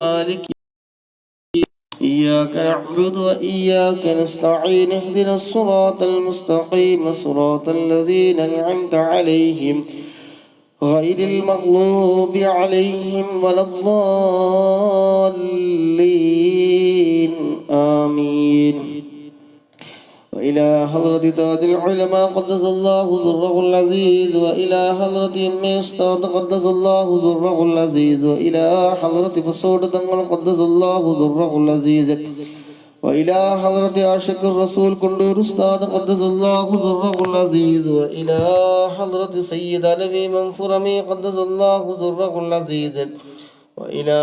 مالك إياك نعبد وإياك نستعين اهدنا الصراط المستقيم صراط الذين أنعمت عليهم غير المغلوب عليهم ولا الضالين آمين. وإلى حضرة تاج العلماء قدس الله سره العزيز، وإلى حضرة المستاد قدس الله سره العزيز، وإلى حضرة فصول تنقل قدس الله سره العزيز، وإلى حضرة عاشق الرسول كندور أستاذ قدس الله سره العزيز، وإلى حضرة سيد علوي منفرمي قدس الله سره العزيز، وإلى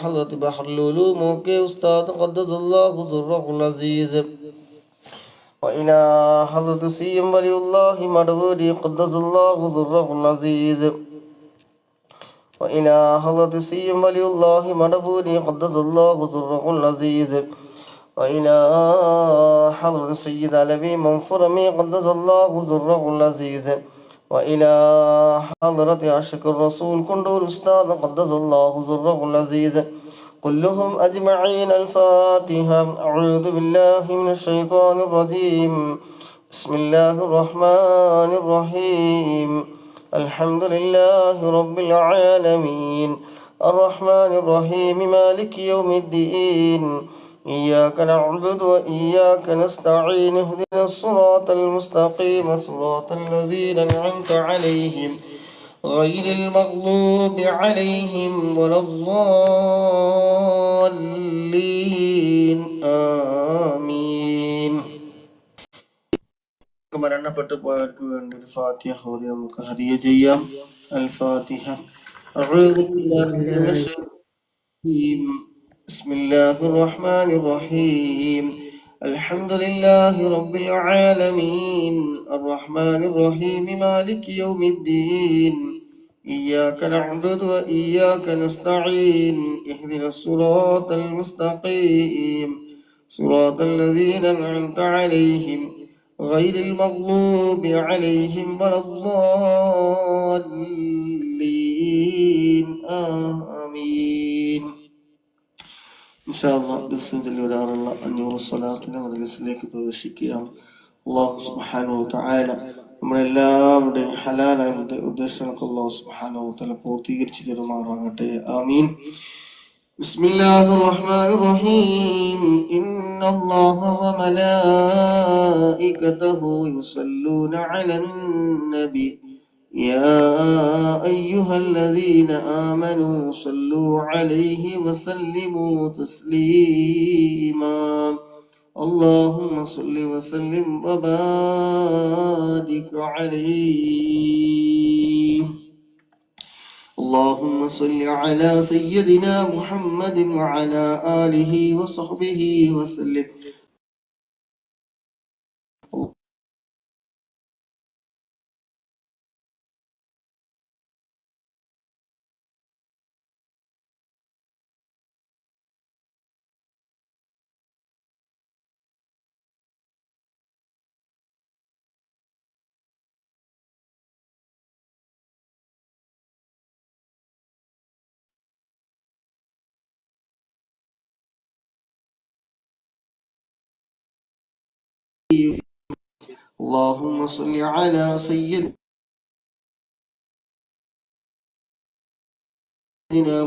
حضرة بحر العلوم موكي أستاذ قدس الله سره العزيز، وإلى حضرة سيم ولي الله مدبولي قدس الله سره العزيز، وإلى حضرة سيم ولي الله مدبولي قدس الله سره العزيز، وإلى حضرة سيد علوي منفرمي قدس الله سره العزيز، وإلى حضرة عاشق الرسول كندور أستاذ قدس الله سره العزيز كلهم أجمعين. الفاتحة. أعوذ بالله من الشيطان الرجيم. بسم الله الرحمن الرحيم. الحمد لله رب العالمين الرحمن الرحيم مالك يوم الدين إياك نعبد وإياك نستعين اهدنا الصراط المستقيم صراط الذين أنعمت عليهم غير المغلوب عليهم ولا الضالين آمين. മരണപ്പെട്ടു പോയവർക്ക് വേണ്ടി ഒരു ഫാത്തിഹ ഓതി നമുക്ക് ഹദിയ ചെയ്യാം. അൽ ഫാത്തിഹ. അഊദു ബില്ലാഹി മിനശ് ശൈത്വാനിർ റജീം. ബിസ്മില്ലാഹിർ റഹ്മാനിർ റഹീം. അൽഹംദുലില്ലാഹി റബ്ബിൽ ആലമീൻ അർറഹ്മാനിർ റഹീം മാലികി യൗമിദ്ദീൻ إياك نعبد وإياك نستعين اهدنا الصراط المستقيم صراط الذين أنعمت عليهم غير المغلوب عليهم ولا الضالين آمين. إن شاء الله ദിവസം ചൊല്ലിവരാറുള്ള 500 സ്വലാത്തിനെ മജ്‌ലിസിലേക്ക് പ്രവേശിക്കുകയാം. അല്ലാഹു സുബ്ഹാനഹു വ തആല നമ്മളെല്ലാവരുടെയും ഹലാലായ ഉദ്ദേശങ്ങൾക്ക് അല്ലാഹു സുബ്ഹാനഹു വ തആല പൂർത്തീകരിച്ചു തരുമാറാകട്ടെ. ആമീൻ. ബിസ്മില്ലാഹിർ റഹ്മാനിർ റഹീം. ഇന്നല്ലാഹ വ മലായികതഹു യുസല്ലൂന അലൻ നബി യാ അയ്യുഹല്ലദീന ആമനൂ സ്വല്ലൂ അലൈഹി വസല്ലിമൂ തസ്ലീമാ. اللهم صل وسلم وبارك عليه. اللهم صل على سيدنا محمد وعلى آله وصحبه وسلم. اللهم صل على سيدنا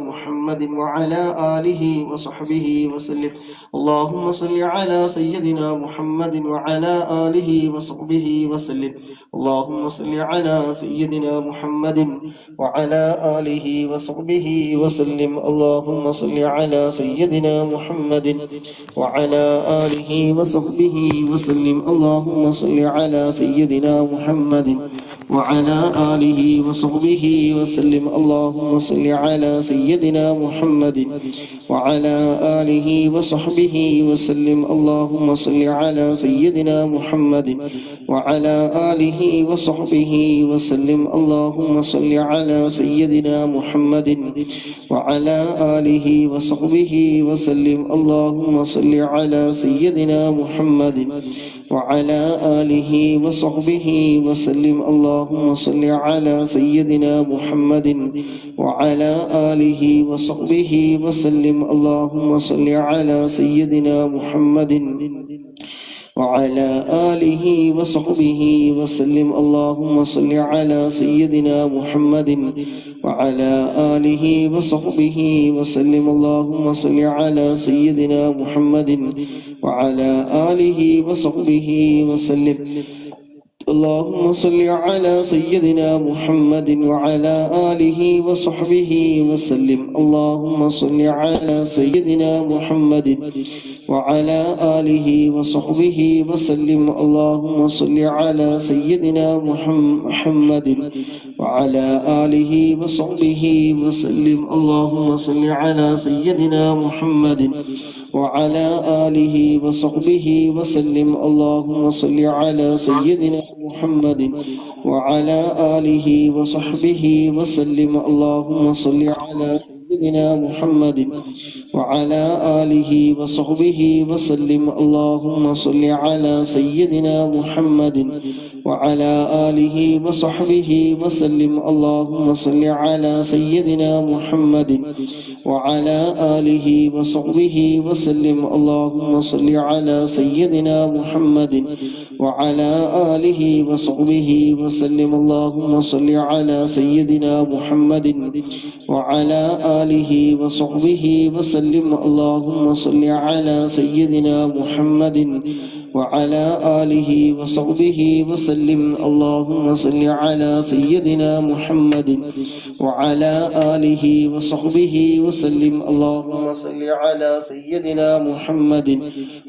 محمد وعلى آله وصحبه وسلم. اللهم صل على سيدنا محمد وعلى آله وصحبه وسلم. اللهم صل على سيدنا محمد وعلى آله وصحبه وسلم. اللهم صل على سيدنا محمد وعلى آله وصحبه وسلم. اللهم صل على سيدنا محمد وعلى آله وصحبه وسلم. اللهم صل على سيدنا محمد وعلى آله وصحبه وسلم. اللهم صل على سيدنا محمد وعلى آله وصحبه وسلم. اللهم صل على سيدنا محمد وعلى آله وصحبه وسلم. اللهم صل على سيدنا محمد وعلى آله وصحبه وسلم. اللهم صل على سيدنا محمد وعلى آله وصحبه وسلم اللهم صل على سيدنا محمد وعلى آله وصحبه وسلم اللهم صل على سيدنا محمد وعلى آله وصحبه وسلم اللهم صل على سيدنا محمد وعلى آله وصحبه وسلم اللهم صل على سيدنا محمد وعلى آله وصحبه وسلم اللهم صل على سيدنا محمد وعلى آله وصحبه وسلم اللهم صل على سيدنا محمد وعلى آله وصحبه وسلم اللهم صل على سيدنا محمد وعلى آله وصحبه وسلم اللهم صل على سيدنا محمد وعلى آله وصحبه وسلم اللهم صل على سيدنا محمد وعلى آله وصحبه وسلم اللهم صل على سيدنا محمد وعلى آله وصحبه وسلم اللهم صل على سيدنا محمد وعلى آله وصحبه وسلم اللهم صل على سيدنا محمد وعلى آله وصحبه وسلم اللهم صل على سيدنا محمد وعلى آله وصحبه وسلم اللهم صل على سيدنا محمد وعلى آله وصحبه وسلم اللهم صل على سيدنا محمد وعلى آله وصحبه وسلم اللهم صل على سيدنا محمد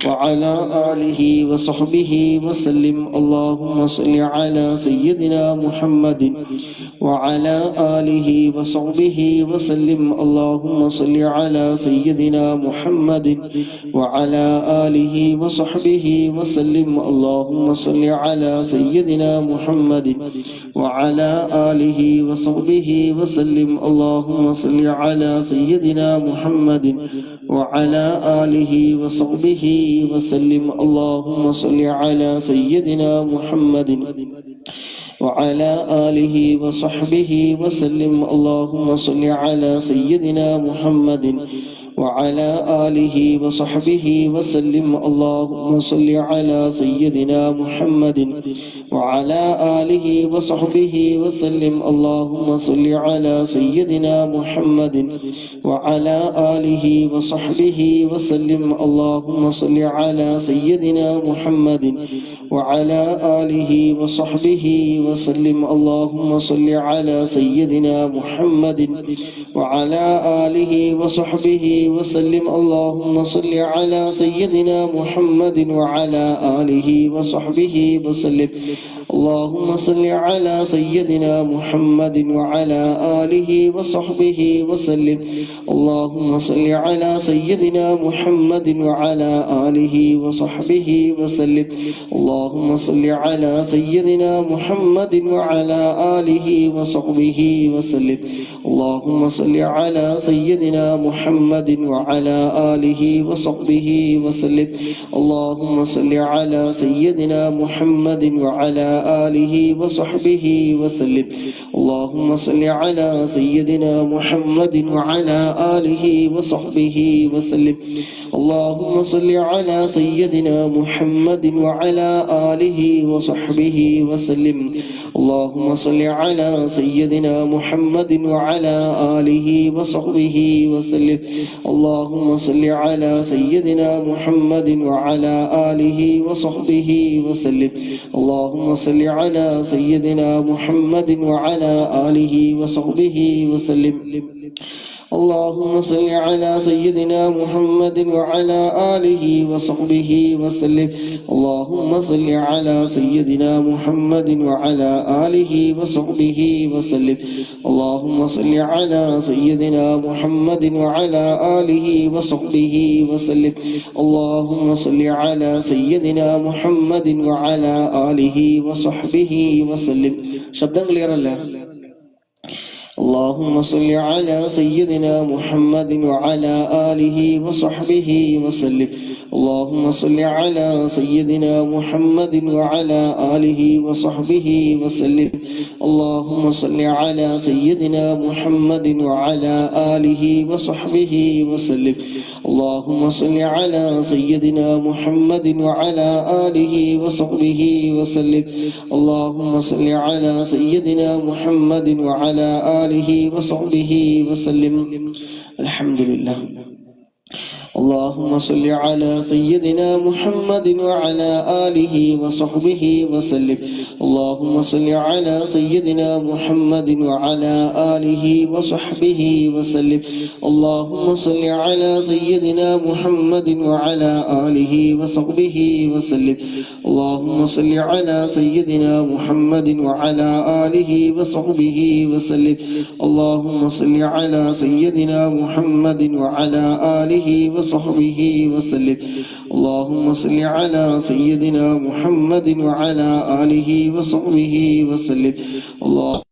وعلى آله وصحبه وسلم اللهم صل على سيدنا محمد وعلى آله وصحبه وسلم اللهم صل على سيدنا محمد وعلى آله وصحبه وسلم اللهم صل على سيدنا محمد وعلى آله وصحبه وسلم اللهم صل على سيدنا محمد وعلى آله وصحبه وسلم اللهم صل على سيدنا محمد وعلى آله وصحبه وسلم اللهم صل على سيدنا محمد وعلى آله وصحبه وسلم اللهم صل على سيدنا محمد وعلى آله وصحبه وسلم اللهم صل على سيدنا محمد وعلى آله وصحبه وسلم اللهم صل على سيدنا محمد وعلى آله وصحبه وسلم اللهم صل على سيدنا محمد وعلى آله وصحبه وسلم اللهم صل على سيدنا محمد وعلى آله وصحبه وسلم اللهم صل على سيدنا محمد وعلى آله وصحبه وسلم اللهم صل على سيدنا محمد وعلى آله وصحبه وسلم اللهم صل على سيدنا محمد وعلى آله وصحبه وسلم اللهم صل على سيدنا محمد وعلى آله وصحبه وسلم اللهم صل على سيدنا محمد وعلى آله وصحبه وسلم اللهم صل على سيدنا محمد وعلى آله وصحبه وسلم اللهم صل على سيدنا محمد وعلى آله وصحبه وسلم اللهم صل على سيدنا محمد وعلى آله وصحبه وسلم اللهم صل على سيدنا محمد وعلى آله وصحبه وسلم اللهم صل على سيدنا محمد وعلى آله وصحبه وسلم اللهم صل على سيدنا محمد وعلى آله وصحبه وسلم اللهم صل على سيدنا محمد وعلى آله وصحبه وسلم اللهم صل على سيدنا محمد وعلى آله وصحبه وسلم اللهم صل على سيدنا محمد وعلى آله وصحبه وسلم ശബ്ദം ക്ലിയർ അല്ലേ اللهم صل على سيدنا محمد وعلى آله وصحبه وسلم اللهم صل على سيدنا محمد وعلى آله وصحبه وسلم اللهم صل على سيدنا محمد وعلى آله وصحبه وسلم اللهم صل على سيدنا محمد وعلى آله وصحبه وسلم اللهم صل على سيدنا محمد وعلى آله وصحبه وسلم الحمد لله اللهم صل على سيدنا محمد وعلى آله وصحبه وسلم اللهم صل على سيدنا محمد وعلى آله وصحبه وسلم اللهم صل على سيدنا محمد وعلى آله وصحبه وسلم اللهم صل على سيدنا محمد وعلى آله وصحبه وسلم اللهم صل على سيدنا محمد وعلى آله وصحبه وسلم اللهم صل على سيدنا محمد وعلى آله وصحبه وسلم الله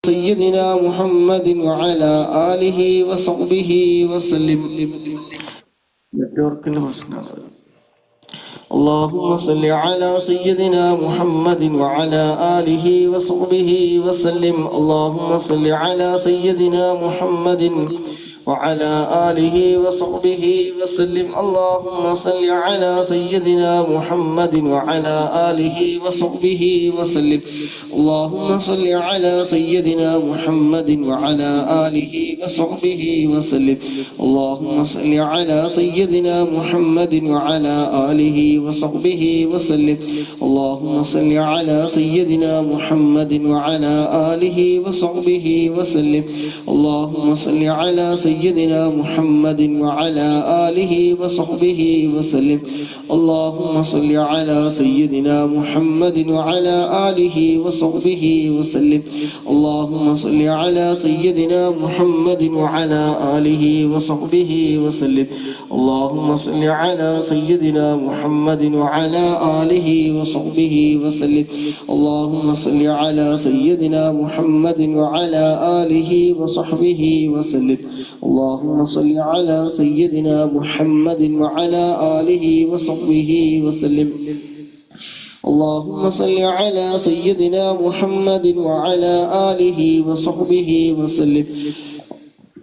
سيدنا محمد وعلى آله وصحبه وسلم. اللهم صل على سيدنا محمد وعلى آله وصحبه وسلم. اللهم صل على سيدنا محمد وعلى آله وصحبه وسلم. اللهم صل على سيدنا محمد وعلى آله وصحبه وسلم. اللهم صل على سيدنا محمد وعلى آله وصحبه وسلم. اللهم صل على سيدنا محمد وعلى آله وصحبه وسلم. اللهم صل على سيدنا محمد وعلى آله وصحبه وسلم. اللهم صل على سيدنا محمد وعلى آله وصحبه وسلم. اللهم صل على سيدنا محمد وعلى آله وصحبه وسلم. اللهم صل على سيدنا محمد وعلى آله وصحبه وسلم. اللهم صل على سيدنا محمد وعلى آله وصحبه وسلم. اللهم صل على سيدنا محمد وعلى آله وصحبه وسلم. اللهم صل على سيدنا محمد وعلى آله وصحبه وسلم. اللهم صل على سيدنا محمد وعلى آله وصحبه وسلم.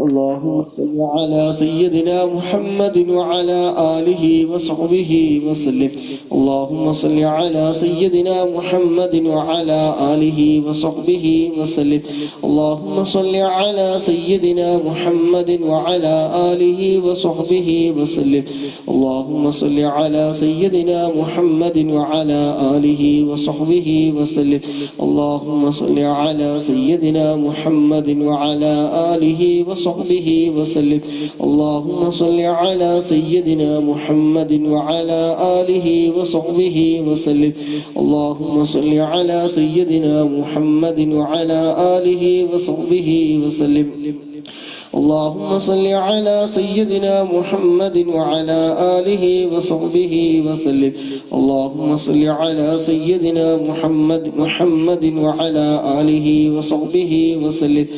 اللهم صل على سيدنا محمد وعلى آله وصحبه وسلم. اللهم صل على سيدنا محمد وعلى آله وصحبه وسلم. اللهم صل على سيدنا محمد وعلى آله وصحبه وسلم. اللهم صل على سيدنا محمد وعلى آله وصحبه وسلم. اللهم صل على سيدنا محمد وعلى آله وصحبه وسلم. اللهم صل على سيدنا محمد وعلى آله وصحبه وسلم. اللهم صل على سيدنا محمد وعلى آله وصحبه وسلم. اللهم صل على سيدنا محمد وعلى آله وصحبه وسلم. اللهم صل على سيدنا محمد وعلى آله وصحبه وسلم.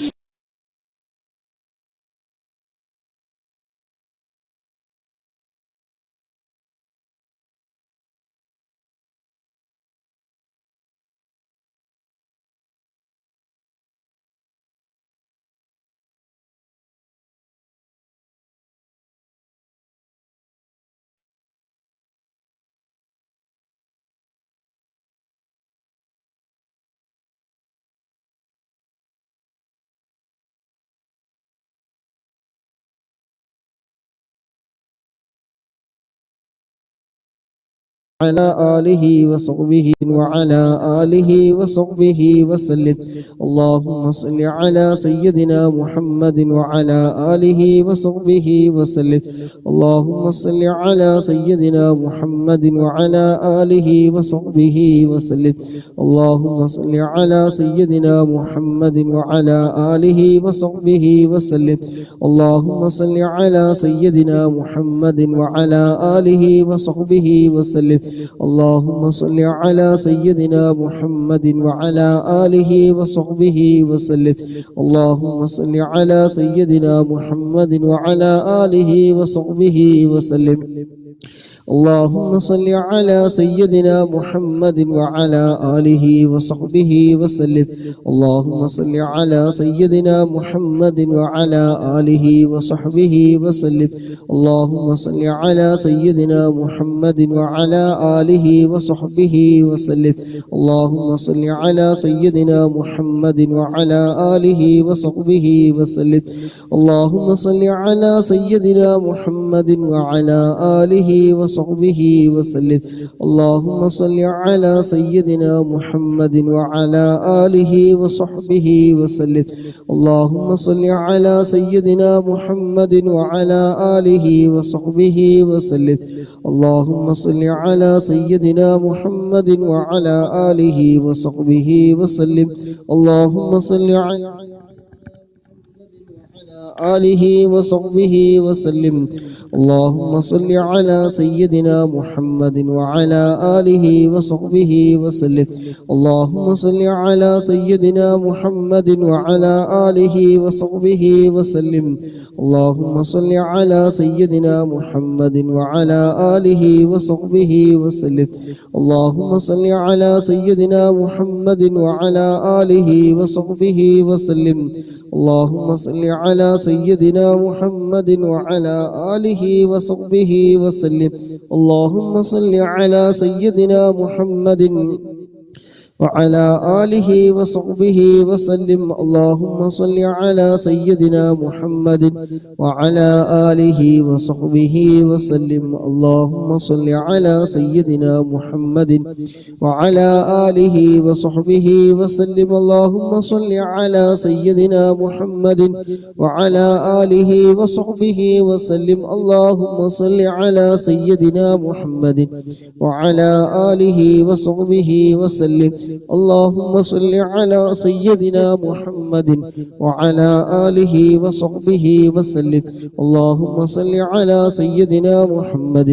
على آله وصحبه وعلى آله وصحبه وسلم. اللهم صل على سيدنا محمد وعلى آله وصحبه وسلم. اللهم صل على سيدنا محمد وعلى آله وصحبه وسلم. اللهم صل على سيدنا محمد وعلى آله وصحبه وسلم. اللهم صل على سيدنا محمد وعلى آله وصحبه وسلم. اللهم صل على سيدنا محمد وعلى آله وصحبه وسلم. اللهم صل على سيدنا محمد وعلى آله وصحبه وسلم. اللهم صل على سيدنا محمد وعلى آله وصحبه وسلم. اللهم صل على سيدنا محمد وعلى آله وصحبه وسلم. اللهم صل على سيدنا محمد وعلى آله وصحبه وسلم. اللهم صل على سيدنا محمد وعلى آله وصحبه وسلم. اللهم صل على سيدنا محمد وعلى آله وصحبه وسلم. اللهم صل على سيدنا محمد وعلى آله وصحبه وسلم. اللهم صل على سيدنا محمد وعلى آله وصحبه وسلم. اللهم صل على سيدنا محمد وعلى آله وصحبه وسلم. اللهم صل على آله وصحبه وسلم. اللهم صل على سيدنا محمد وعلى آله وصحبه وسلم. اللهم صل على سيدنا محمد وعلى آله وصحبه وسلم. اللهم صل على سيدنا محمد وعلى آله وصحبه وسلم. اللهم صل على سيدنا محمد وعلى آله وصحبه وسلم. اللهم صل على سيدنا محمد وعلى آله وصحبه وسلم. اللهم صل على سيدنا محمد وعلى آله وصحبه وسلم. اللهم صل على سيدنا محمد وعلى آله وصحبه وسلم. اللهم صل على سيدنا محمد وعلى آله وصحبه وسلم. اللهم صل على سيدنا محمد وعلى آله وصحبه وسلم. اللهم صل على سيدنا محمد وعلى آله وصحبه وسلم. اللهم صل على سيدنا محمد وعلى آله وصحبه وسلم. اللهم صل على سيدنا محمد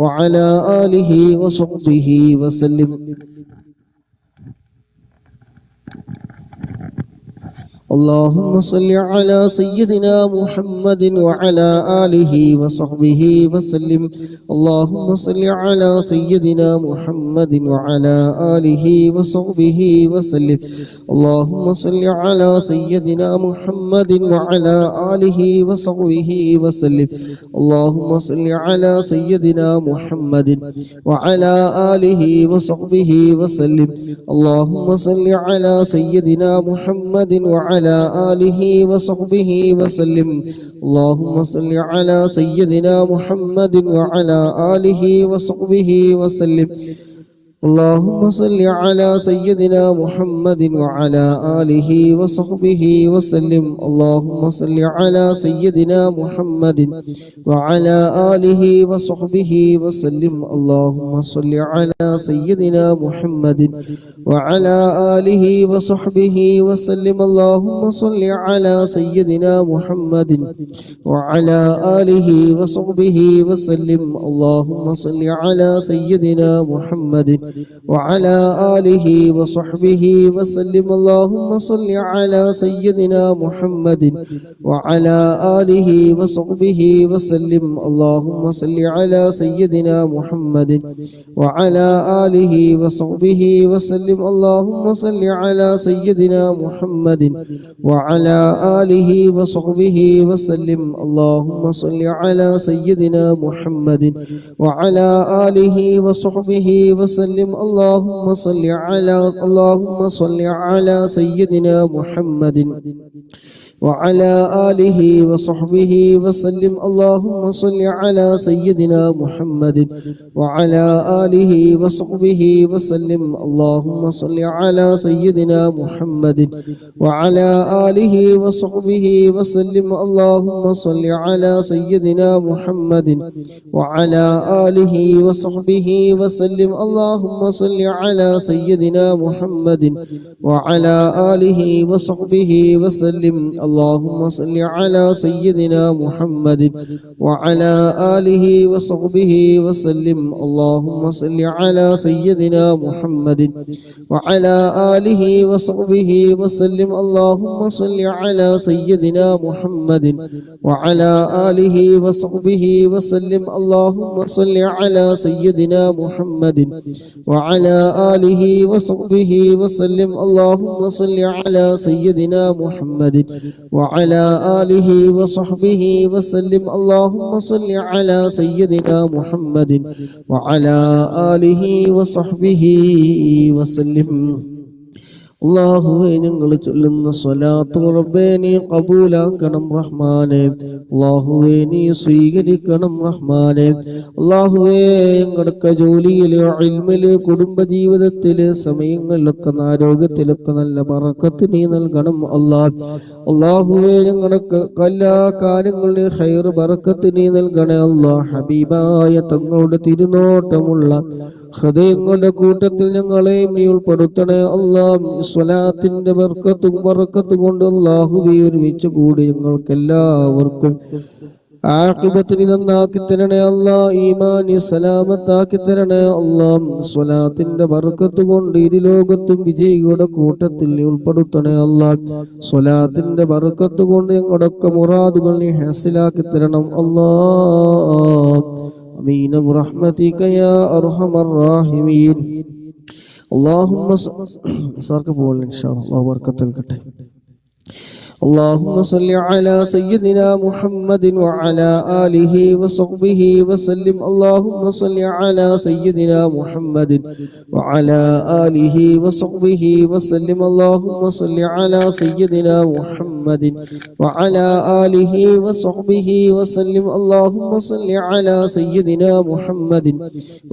وعلى آله وصحبه وسلم. اللهم صل على سيدنا محمد وعلى آله وصحبه وسلم. اللهم صل على سيدنا محمد وعلى آله وصحبه وسلم. اللهم صل على سيدنا محمد وعلى آله وصحبه وسلم. اللهم صل على سيدنا محمد وعلى آله وصحبه وسلم. اللهم صل على سيدنا محمد وعلى آله وصحبه وسلم. اللهم صل على سيدنا محمد وعلى آله وصحبه وسلم. اللهم صل على سيدنا محمد وعلى آله وصحبه وسلم. اللهم صل على سيدنا محمد وعلى آله وصحبه وسلم. اللهم صل على سيدنا محمد وعلى آله وصحبه وسلم. اللهم صل على سيدنا محمد وعلى آله وصحبه وسلم. اللهم صل على سيدنا محمد وعلى آله وصحبه وسلم. اللهم صل على سيدنا محمد وعلى آله وصحبه وسلم. اللهم صل على سيدنا محمد وعلى آله وصحبه وسلم. اللهم صل على سيدنا محمد وعلى آله وصحبه وسلم. اللهم صل على سيدنا محمد وعلى آله وصحبه وسلم. اللهم صل على سيدنا محمد وعلى آله وصحبه وسلم. اللهم صل على سيدنا محمد وعلى آله وصحبه وسلم. اللهم صل على سيدنا محمد وعلى آله وصحبه وسلم. اللهم صل على سيدنا محمد وعلى آله وصحبه وسلم. اللهم صل على سيدنا محمد وعلى آله وصحبه وسلم. اللهم صل على سيدنا محمد وعلى آله وصحبه وسلم. اللهم صل على سيدنا محمد وعلى آله وصحبه وسلم. اللهم صل على سيدنا محمد وعلى آله وصحبه وسلم. اللهم صل على سيدنا محمد وعلى آله وصحبه وسلم. اللهم صل على سيدنا محمد وعلى آله وصحبه وسلم. اللهم صل على سيدنا محمد وعلى آله وصحبه وسلم. അല്ലാഹുവേ ഞങ്ങൾ ചൊല്ലുന്ന സ്വലാത്ത് റബ്ബേ നീ ഖബൂലാക്കണം റഹ്മാനേ. അല്ലാഹുവേ നീ സ്വീകരിക്കണം റഹ്മാനേ. അല്ലാഹുവേ ഞങ്ങളുടെ ജോലിയില് ഇൽമില് കുടുംബജീവിതത്തില് സമയങ്ങളിലൊക്കെ ആരോഗ്യത്തിലൊക്കെ നല്ല ബറക്കത്ത് നീ നൽകണം അല്ലാഹ്. അല്ലാഹുവേ ഞങ്ങൾക്ക് എല്ലാ കാര്യങ്ങളിലും ഖൈർ ബറക്കത്ത് നീ നൽകണേ അല്ലാഹ്. ഹബീബായ തങ്ങളുടെ തിരുനോട്ടമുള്ള ഹൃദയങ്ങളുടെ കൂട്ടത്തിൽ ഞങ്ങളെയും നീ ഉൾപ്പെടുത്തണേ അല്ലാഹ്. സ്വലാത്തിന്റെ ബർക്കത്ത് കൊണ്ട് അല്ലാഹുവേ ഒരുമിച്ച് കൂടി ഞങ്ങൾക്ക് എല്ലാവർക്കും ആഖിബത്തിനെ നന്നാക്കി തരണേ അല്ലാ, ഈമാനി സലാമത്താക്കി തരണേ അല്ലാ. സ്വലാത്തിന്റെ ബർക്കത്ത് കൊണ്ട് ഇരു ലോകത്തും വിജയികളുടെ കൂട്ടത്തിൽ ഉൾപ്പെടുത്തണേ അല്ലാ. സ്വലാത്തിന്റെ ബർക്കത്ത് കൊണ്ട് ഞങ്ങളുടെയൊക്കെ മുറാദുകൾ നീ ഹാസിലാക്കി തരണം അല്ലാ. ആമീൻ ബിറഹ്മതിക യാ അർഹമർ റഹീമീൻ. اللهم صارك بقول إن شاء الله بركة الكتاب. اللهم صل على سيدنا محمد وعلى آله وصحبه وسلم. اللهم صل على سيدنا محمد وعلى آله وصحبه وسلم. اللهم صل على سيدنا محمد وعلى آله وصحبه وسلم. اللهم صل على سيدنا محمد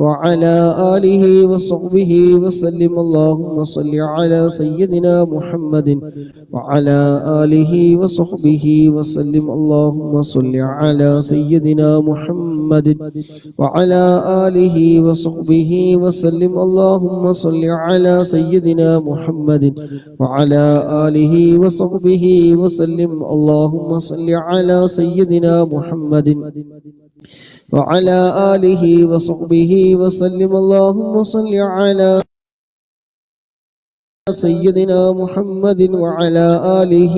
وعلى آله وصحبه وسلم. اللهم صل على سيدنا محمد وعلى آله وصحبه وسلم. اللهم صل على سيدنا محمد وعلى آله وصحبه وسلم. اللهم صل على سيدنا محمد وعلى آله وصحبه وسلم. اللهم صل على سيدنا محمد وعلى آله وصحبه وسلم. اللهم صل على سيدنا محمد وعلى آله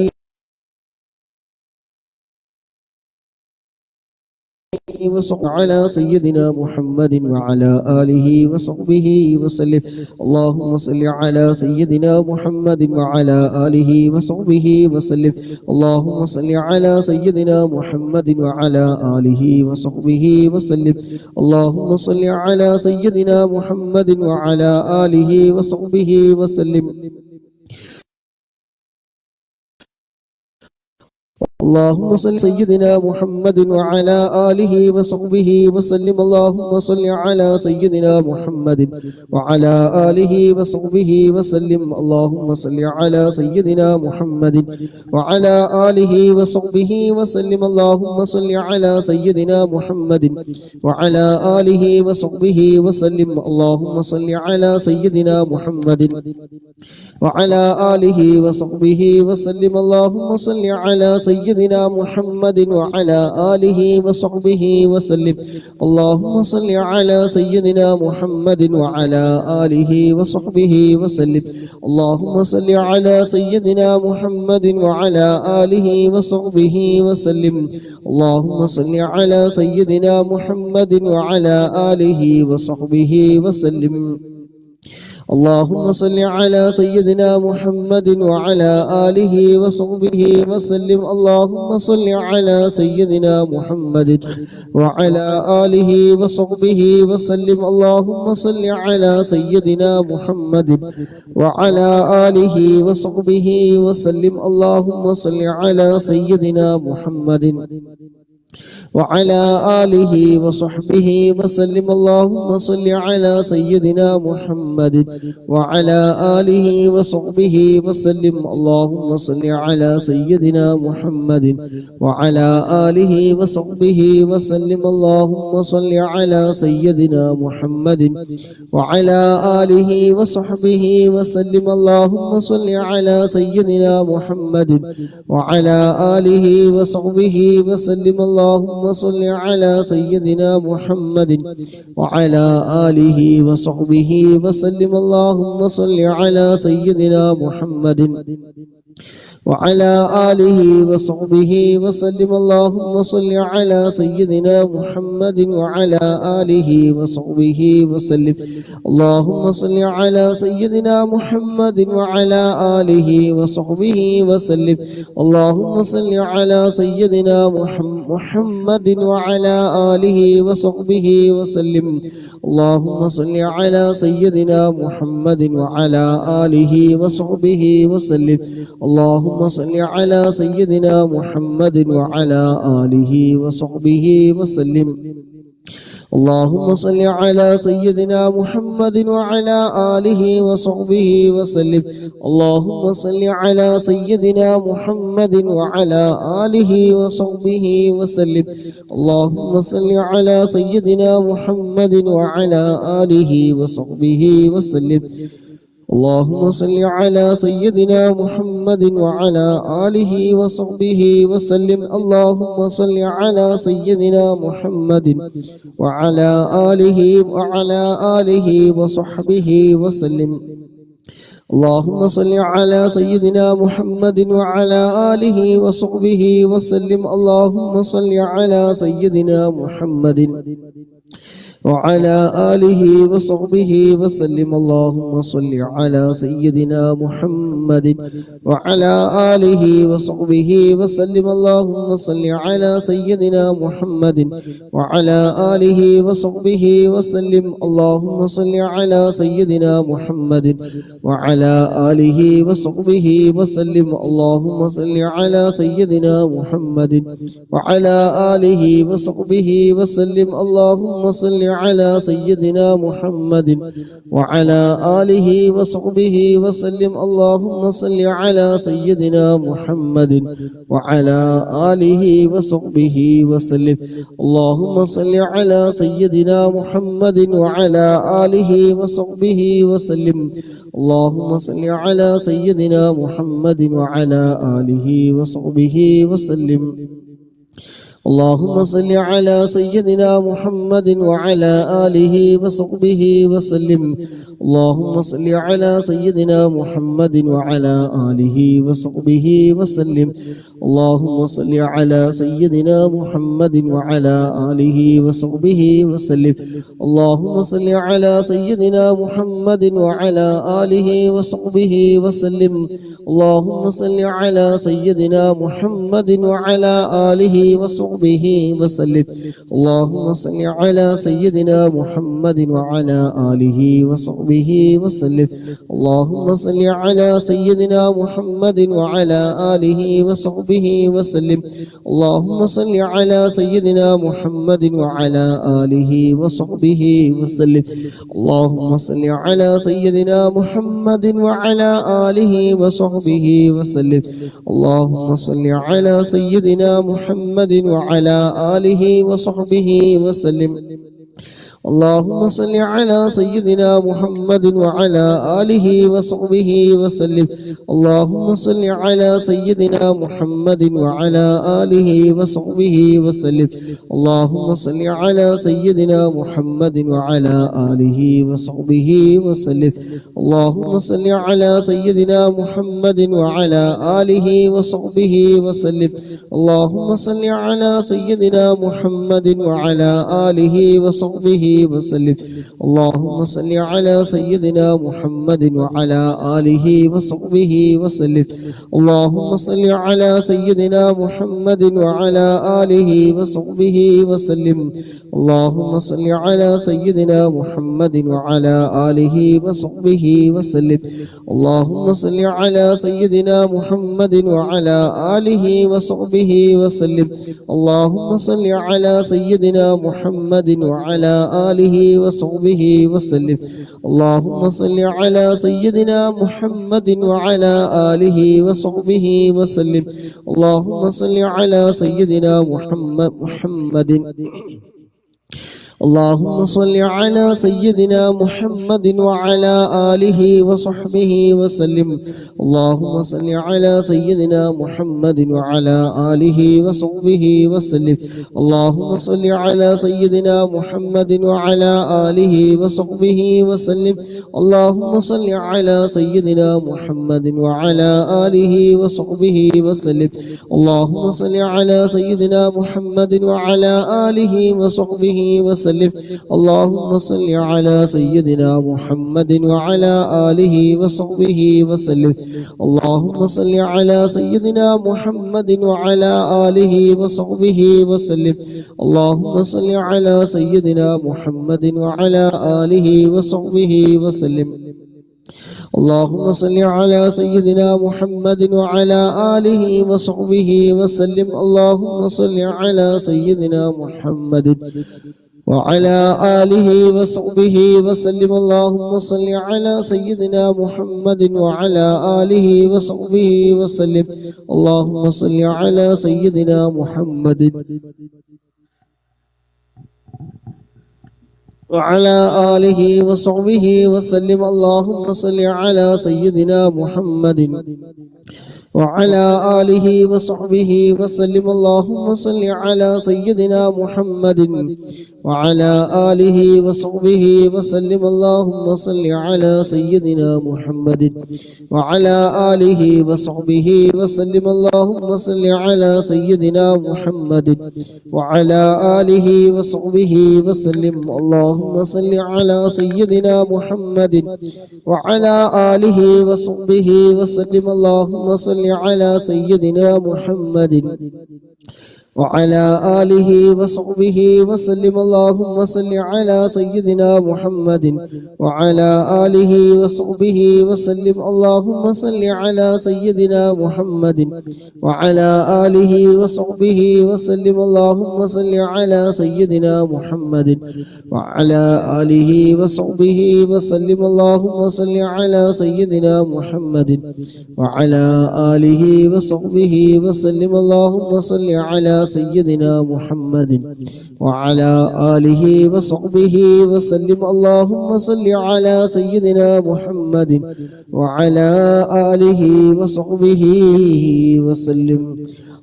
على سيدنا محمد وعلى آله وصحبه وسلم. اللهم صل على سيدنا محمد وعلى آله وصحبه وسلم. اللهم صل على سيدنا محمد وعلى آله وصحبه وسلم. اللهم صل على سيدنا محمد وعلى آله وصحبه وسلم. اللهم صل سيدنا محمد وعلى آله وصحبه وسلم. اللهم صل على سيدنا محمد وعلى آله وصحبه وسلم. اللهم صل على سيدنا محمد وعلى آله وصحبه وسلم. اللهم صل على سيدنا محمد وعلى آله وصحبه وسلم. اللهم صل على سيدنا محمد وعلى آله وصحبه وسلم. اللهم صل على سيدنا محمد وعلى آله وصحبه وسلم. اللهم صل على سيدنا محمد وعلى آله وصحبه وسلم. اللهم صل على سيدنا محمد وعلى آله وصحبه وسلم. اللهم صل على سيدنا محمد وعلى آله وصحبه وسلم. اللهم صل على سيدنا محمد وعلى آله وصحبه وسلم. اللهم صل على سيدنا محمد وعلى آله وصحبه وسلم. اللهم صل على سيدنا محمد وعلى آله وصحبه وسلم. اللهم صل على سيدنا محمد وعلى آله وصحبه وسلم. اللهم صل على سيدنا محمد وعلى آله وصحبه وسلم. اللهم صل على سيدنا محمد وعلى آله وصحبه وسلم. اللهم صل على سيدنا محمد وعلى آله وصحبه وسلم. اللهم صل على سيدنا محمد وعلى آله وصحبه وسلم. اللهم صل على سيدنا محمد وعلى آله وصحبه وسلم. اللهم صل على سيدنا محمد وعلى آله وصحبه وسلم. اللهم صل على سيدنا محمد وعلى آله وصحبه وسلم. اللهم صل على سيدنا محمد وعلى آله وصحبه وسلم. اللهم صل على سيدنا محمد وعلى آله وصحبه وسلم. اللهم صل على سيدنا محمد وعلى آله وصحبه وسلم. اللهم صل على سيدنا محمد وعلى آله وصحبه وسلم. اللهم صل على سيدنا محمد وعلى آله وصحبه وسلم. اللهم صل على سيدنا محمد وعلى آله وصحبه وسلم. اللهم صل على سيدنا محمد وعلى آله وصحبه وسلم. اللهم صل على سيدنا محمد وعلى آله وصحبه وسلم. اللهم صل على سيدنا محمد وعلى آله وصحبه وسلم. اللهم صل على سيدنا محمد وعلى آله وصحبه وسلم. اللهم صل على سيدنا محمد وعلى آله وصحبه وسلم. اللهم صل على سيدنا محمد وعلى آله وصحبه وسلم. اللهم صل على سيدنا محمد وعلى آله وصحبه وسلم. اللهم صل على سيدنا محمد وعلى آله وصحبه وسلم. اللهم صل على سيدنا محمد وعلى آله وصحبه وسلم. اللهم صل على سيدنا محمد وعلى آله وصحبه وسلم. اللهم صل على سيدنا محمد وعلى آله وصحبه وسلم. اللهم صل على سيدنا محمد وعلى آله وصحبه وسلم. اللهم صل على سيدنا محمد وعلى آله وصحبه وسلم. اللهم صل على سيدنا محمد وعلى آله وصحبه وسلم. اللهم صل على سيدنا محمد وعلى آله وصحبه وسلم. اللهم صل على سيدنا محمد وعلى آله وصحبه وسلم. اللهم صل على سيدنا محمد وعلى آله وصحبه وسلم. اللهم صل على سيدنا محمد وعلى آله وصحبه وسلم. اللهم صل على سيدنا محمد وعلى آله وصحبه وسلم. اللهم صل على سيدنا محمد وعلى آله وصحبه وسلم. اللهم صل على سيدنا محمد وعلى آله وصحبه وسلم. اللهم صل على سيدنا محمد وعلى آله وصحبه وسلم. اللهم صل على سيدنا محمد وعلى آله وصحبه وسلم. اللهم صل على سيدنا محمد وعلى آله وصحبه وسلم. اللهم صل على سيدنا محمد وعلى آله وصحبه وسلم. اللهم صل على سيدنا محمد وعلى آله وصحبه وسلم. اللهم صل على سيدنا محمد وعلى آله وصحبه وسلم. اللهم صل على سيدنا محمد وعلى آله وصحبه وسلم. اللهم صل على سيدنا محمد وعلى آله وصحبه وسلم. اللهم صل على سيدنا محمد وعلى آله وصحبه وسلم. اللهم صل على سيدنا محمد وعلى آله وصحبه وسلم. اللهم صل على سيدنا محمد وعلى آله وصحبه وسلم. اللهم صل على سيدنا محمد وعلى آله وصحبه وسلم. اللهم صل على سيدنا محمد وعلى آله وصحبه وسلم. اللهم صل على سيدنا محمد اللهم صل على سيدنا محمد وعلى آله وصحبه وسلم. اللهم صل على سيدنا محمد وعلى آله وصحبه وسلم. اللهم صل على سيدنا محمد وعلى آله وصحبه وسلم. اللهم صل على سيدنا محمد وعلى آله وصحبه وسلم. اللهم صل على سيدنا محمد وعلى آله وصحبه وسلم. اللهم صل على سيدنا محمد وعلى آله وصحبه وسلم. اللهم صل على سيدنا محمد وعلى آله وصحبه وسلم. اللهم صل على سيدنا محمد وعلى آله وصحبه وسلم. اللهم صل على سيدنا محمد وعلى آله وصحبه وسلم. اللهم صل على سيدنا محمد وعلى آله وصحبه وسلم. اللهم صل على سيدنا محمد وعلى آله وصحبه وسلم. اللهم صل على سيدنا محمد وعلى آله وصحبه وسلم. اللهم صل على سيدنا محمد وعلى آله وصحبه وسلم. اللهم صل على سيدنا محمد وعلى آله وصحبه وسلم. اللهم صل على سيدنا محمد وعلى آله وصحبه وسلم. اللهم صل على سيدنا محمد وعلى آله وصحبه وسلم. اللهم صل على سيدنا محمد وعلى آله وصحبه وسلم. اللهم صل على سيدنا محمد وعلى آله وصحبه وسلم. اللهم صل على سيدنا محمد وعلى آله وصحبه وسلم. اللهم صل على سيدنا محمد وعلى آله وصحبه وسلم. اللهم صل على سيدنا محمد وعلى آله وصحبه وسلم. اللهم صل على سيدنا محمد وعلى آله وصحبه وسلم. اللهم صل على سيدنا محمد وعلى آله وصحبه وسلم. اللهم صل على سيدنا محمد وعلى آله وصحبه وسلم.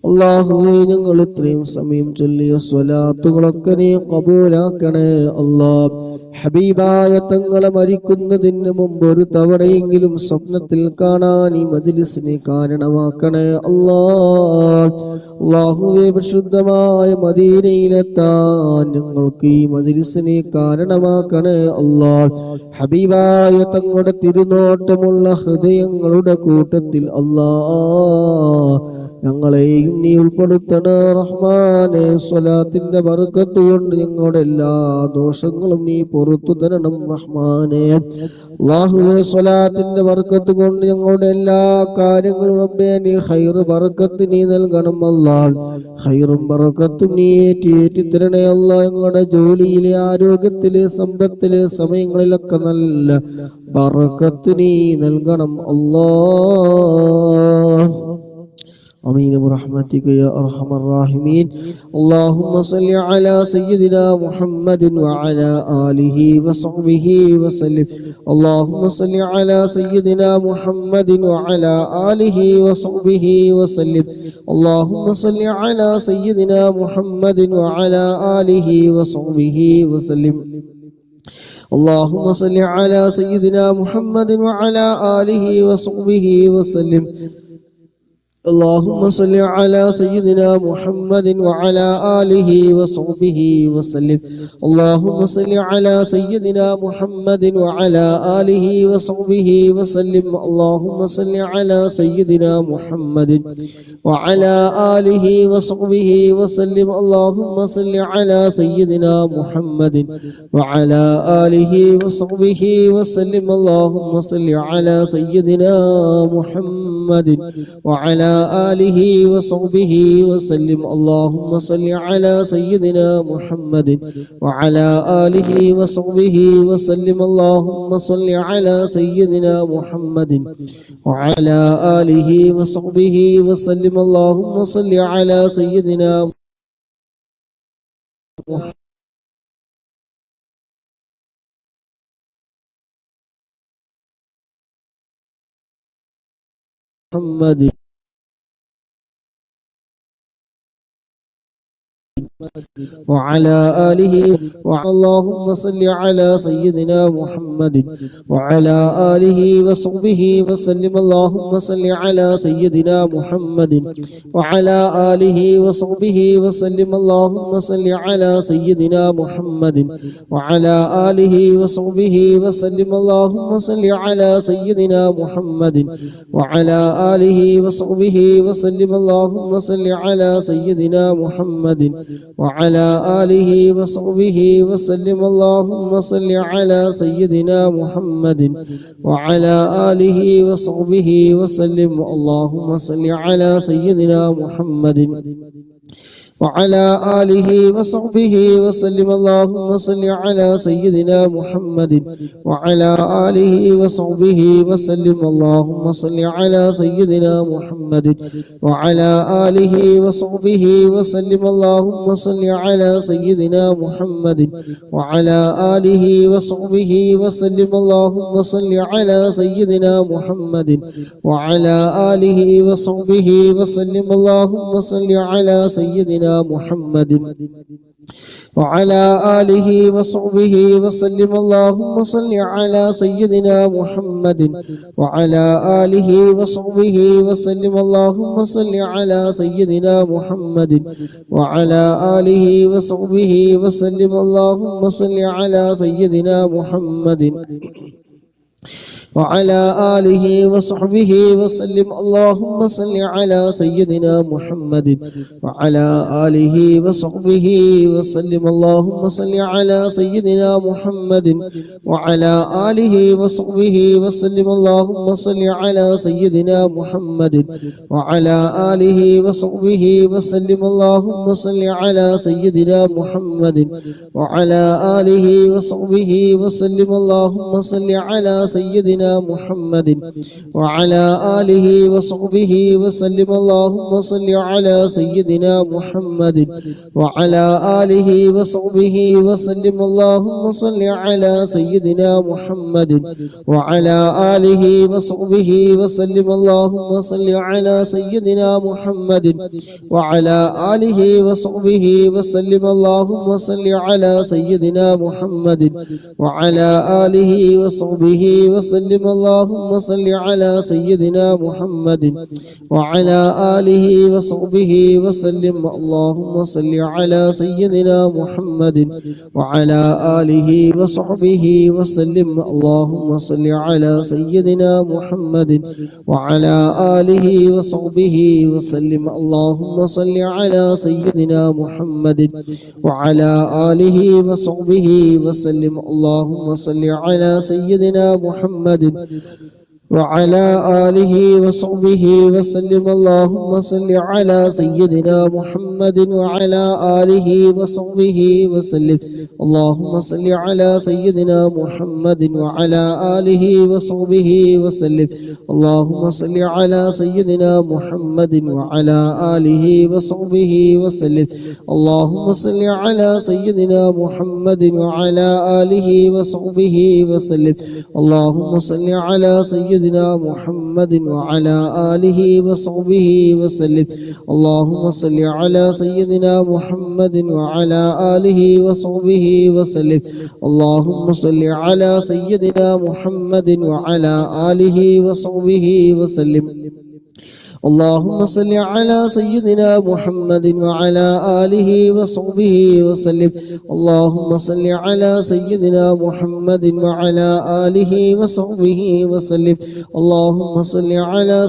അല്ലാഹുവേ, ഞങ്ങൾ ഇത്രയും സമയം ചൊല്ലിയ സ്വലാത്തുകളൊക്കെ നീ ഖബൂലാക്കണേ അല്ലാഹ്. ഹബീബായ തങ്ങളെ മരിക്കുന്നതിന് മുമ്പ് ഒരു തവണയെങ്കിലും സ്വപ്നത്തിൽ കാണാൻ ഈ മജ്ലിസിനെ കാരണമാക്കണേ അല്ലാഹ്. അല്ലാഹുവേ, പരിശുദ്ധമായ മദീനയിലെത്താൻ ഞങ്ങൾക്ക് ഈ മജ്ലിസിനെ കാരണമാക്കണേ അല്ലാഹ്. ഹബീബായ തങ്ങളുടെ തിരുനോട്ടമുള്ള ഹൃദയങ്ങളുടെ കൂട്ടത്തിൽ അല്ലാഹ് ഞങ്ങളെയും നീ ഉൾപ്പെടുത്തണേ റഹ്മാനെ. സ്വലാത്തിന്റെ ബർക്കത്ത് കൊണ്ട് ഞങ്ങളുടെ എല്ലാ ദോഷങ്ങളും നീ പുറത്തു തരണം റഹ്മാനെ. അല്ലാഹുവേ, സ്വലാത്തിന്റെ ബർക്കത്ത് കൊണ്ട് ഞങ്ങളുടെ എല്ലാ കാര്യങ്ങളും റബ്ബേ നീ ഖൈറ് ബർക്കത്ത് നീ നൽകണം അല്ലാഹ്. ഖൈറും ബർക്കത്തും നീ ഏറ്റി തരണേ അല്ലാഹ്. ഞങ്ങളുടെ ജോലിയിലെ, ആരോഗ്യത്തിലെ, സമ്പത്തിലെ സമയങ്ങളിലൊക്കെ നല്ല ബർക്കത്ത് നീ നൽകണം അല്ലാഹ്. آمين برحمتك يا أرحم الراحمين. اللهم صل على سيدنا محمد وعلى آله وصحبه وسلم. اللهم صل على سيدنا محمد وعلى آله وصحبه وسلم. اللهم صل على سيدنا محمد وعلى آله وصحبه وسلم. اللهم صل على سيدنا محمد وعلى آله وصحبه وسلم. اللهم صل على سيدنا محمد وعلى آله وصحبه وسلم. اللهم صل على سيدنا محمد وعلى آله وصحبه وسلم. اللهم صل على سيدنا محمد وعلى آله وصحبه وسلم. اللهم صل على سيدنا محمد وعلى آله وصحبه وسلم. اللهم صل على سيدنا محمد وعلى آله وصحبه وسلم. اللهم صل على سيدنا محمد وعلى آله وصحبه وسلم. اللهم صل على سيدنا محمد وعلى آله وصحبه وسلم. اللهم صل على سيدنا محمد وعلى آله. اللهم صل على سيدنا محمد وعلى آله وصحبه وسلم. اللهم صل على سيدنا محمد وعلى آله وصحبه وسلم. اللهم صل على سيدنا محمد وعلى آله وصحبه وسلم. اللهم صل على سيدنا محمد وعلى آله وصحبه وسلم. اللهم صل على سيدنا محمد وعلى آله وصحبه وسلم. اللهم صل على سيدنا محمد وعلى آله وصحبه وسلم. اللهم صل على سيدنا محمد وعلى آله وصحبه وسلم. اللهم صل على سيدنا محمد وعلى آله وصحبه وسلم. اللهم صل على سيدنا محمد وعلى آله وصحبه وسلم. اللهم صل على سيدنا محمد وعلى آله وصحبه وسلم. اللهم صل على سيدنا محمد وعلى آله وصحبه وسلم. اللهم صل على سيدنا محمد وعلى آله وصحبه وسلم. اللهم صل على سيدنا محمد وعلى آله وصحبه وسلم. اللهم صل على سيدنا محمد وعلى آله وصحبه وسلم. اللهم صل على سيدنا محمد وعلى آله وصحبه وسلم. اللهم صل على سيدنا محمد وعلى آله وصحبه وسلم. اللهم صل على سيدنا محمد وعلى آله وصحبه وسلم. اللهم صل على سيدنا محمد وعلى آله وصحبه وسلم. اللهم صل على سيدنا محمد وعلى آله وصحبه وسلم. اللهم صل على سيدنا محمد وعلى آله وصحبه وسلم. اللهم صل على سيدنا محمد وعلى آله وصحبه وسلم. اللهم صل على سيدنا محمد وعلى آله وصحبه وسلم. اللهم صل على سيدنا محمد وعلى آله وصحبه وسلم. اللهم صل على سيدنا محمد وعلى آله وصحبه وسلم. اللهم صل على سيدنا محمد وعلى آله وصحبه وسلم. اللهم صل على سيدنا محمد وعلى آله وصحبه وسلم. اللهم صل على سيدنا محمد وعلى آله وصحبه وسلم. اللهم صل على سيدنا محمد وعلى آله وصحبه وسلم. اللهم صل على سيدنا محمد وعلى آله وصحبه وسلم. اللهم صل على سيدنا محمد وعلى آله وصحبه وسلم. اللهم صل على سيدنا محمد وعلى آله وصحبه وسلم. اللهم صل على سيدنا محمد وعلى آله وصحبه وسلم. اللهم صل على سيدنا محمد وعلى آله وصحبه وسلم. اللهم صل على سيدنا محمد وعلى آله وصحبه وسلم. اللهم صل على سيدنا محمد وعلى آله وصحبه وسلم. اللهم صل على سيدنا محمد وعلى آله وصحبه وسلم. اللهم صل على سيدنا محمد وعلى آله وصحبه وسلم. اللهم صل على سيدنا محمد وعلى آله وصحبه وسلم. اللهم صل على سيدنا محمد وعلى آله وصحبه وسلم. اللهم صل على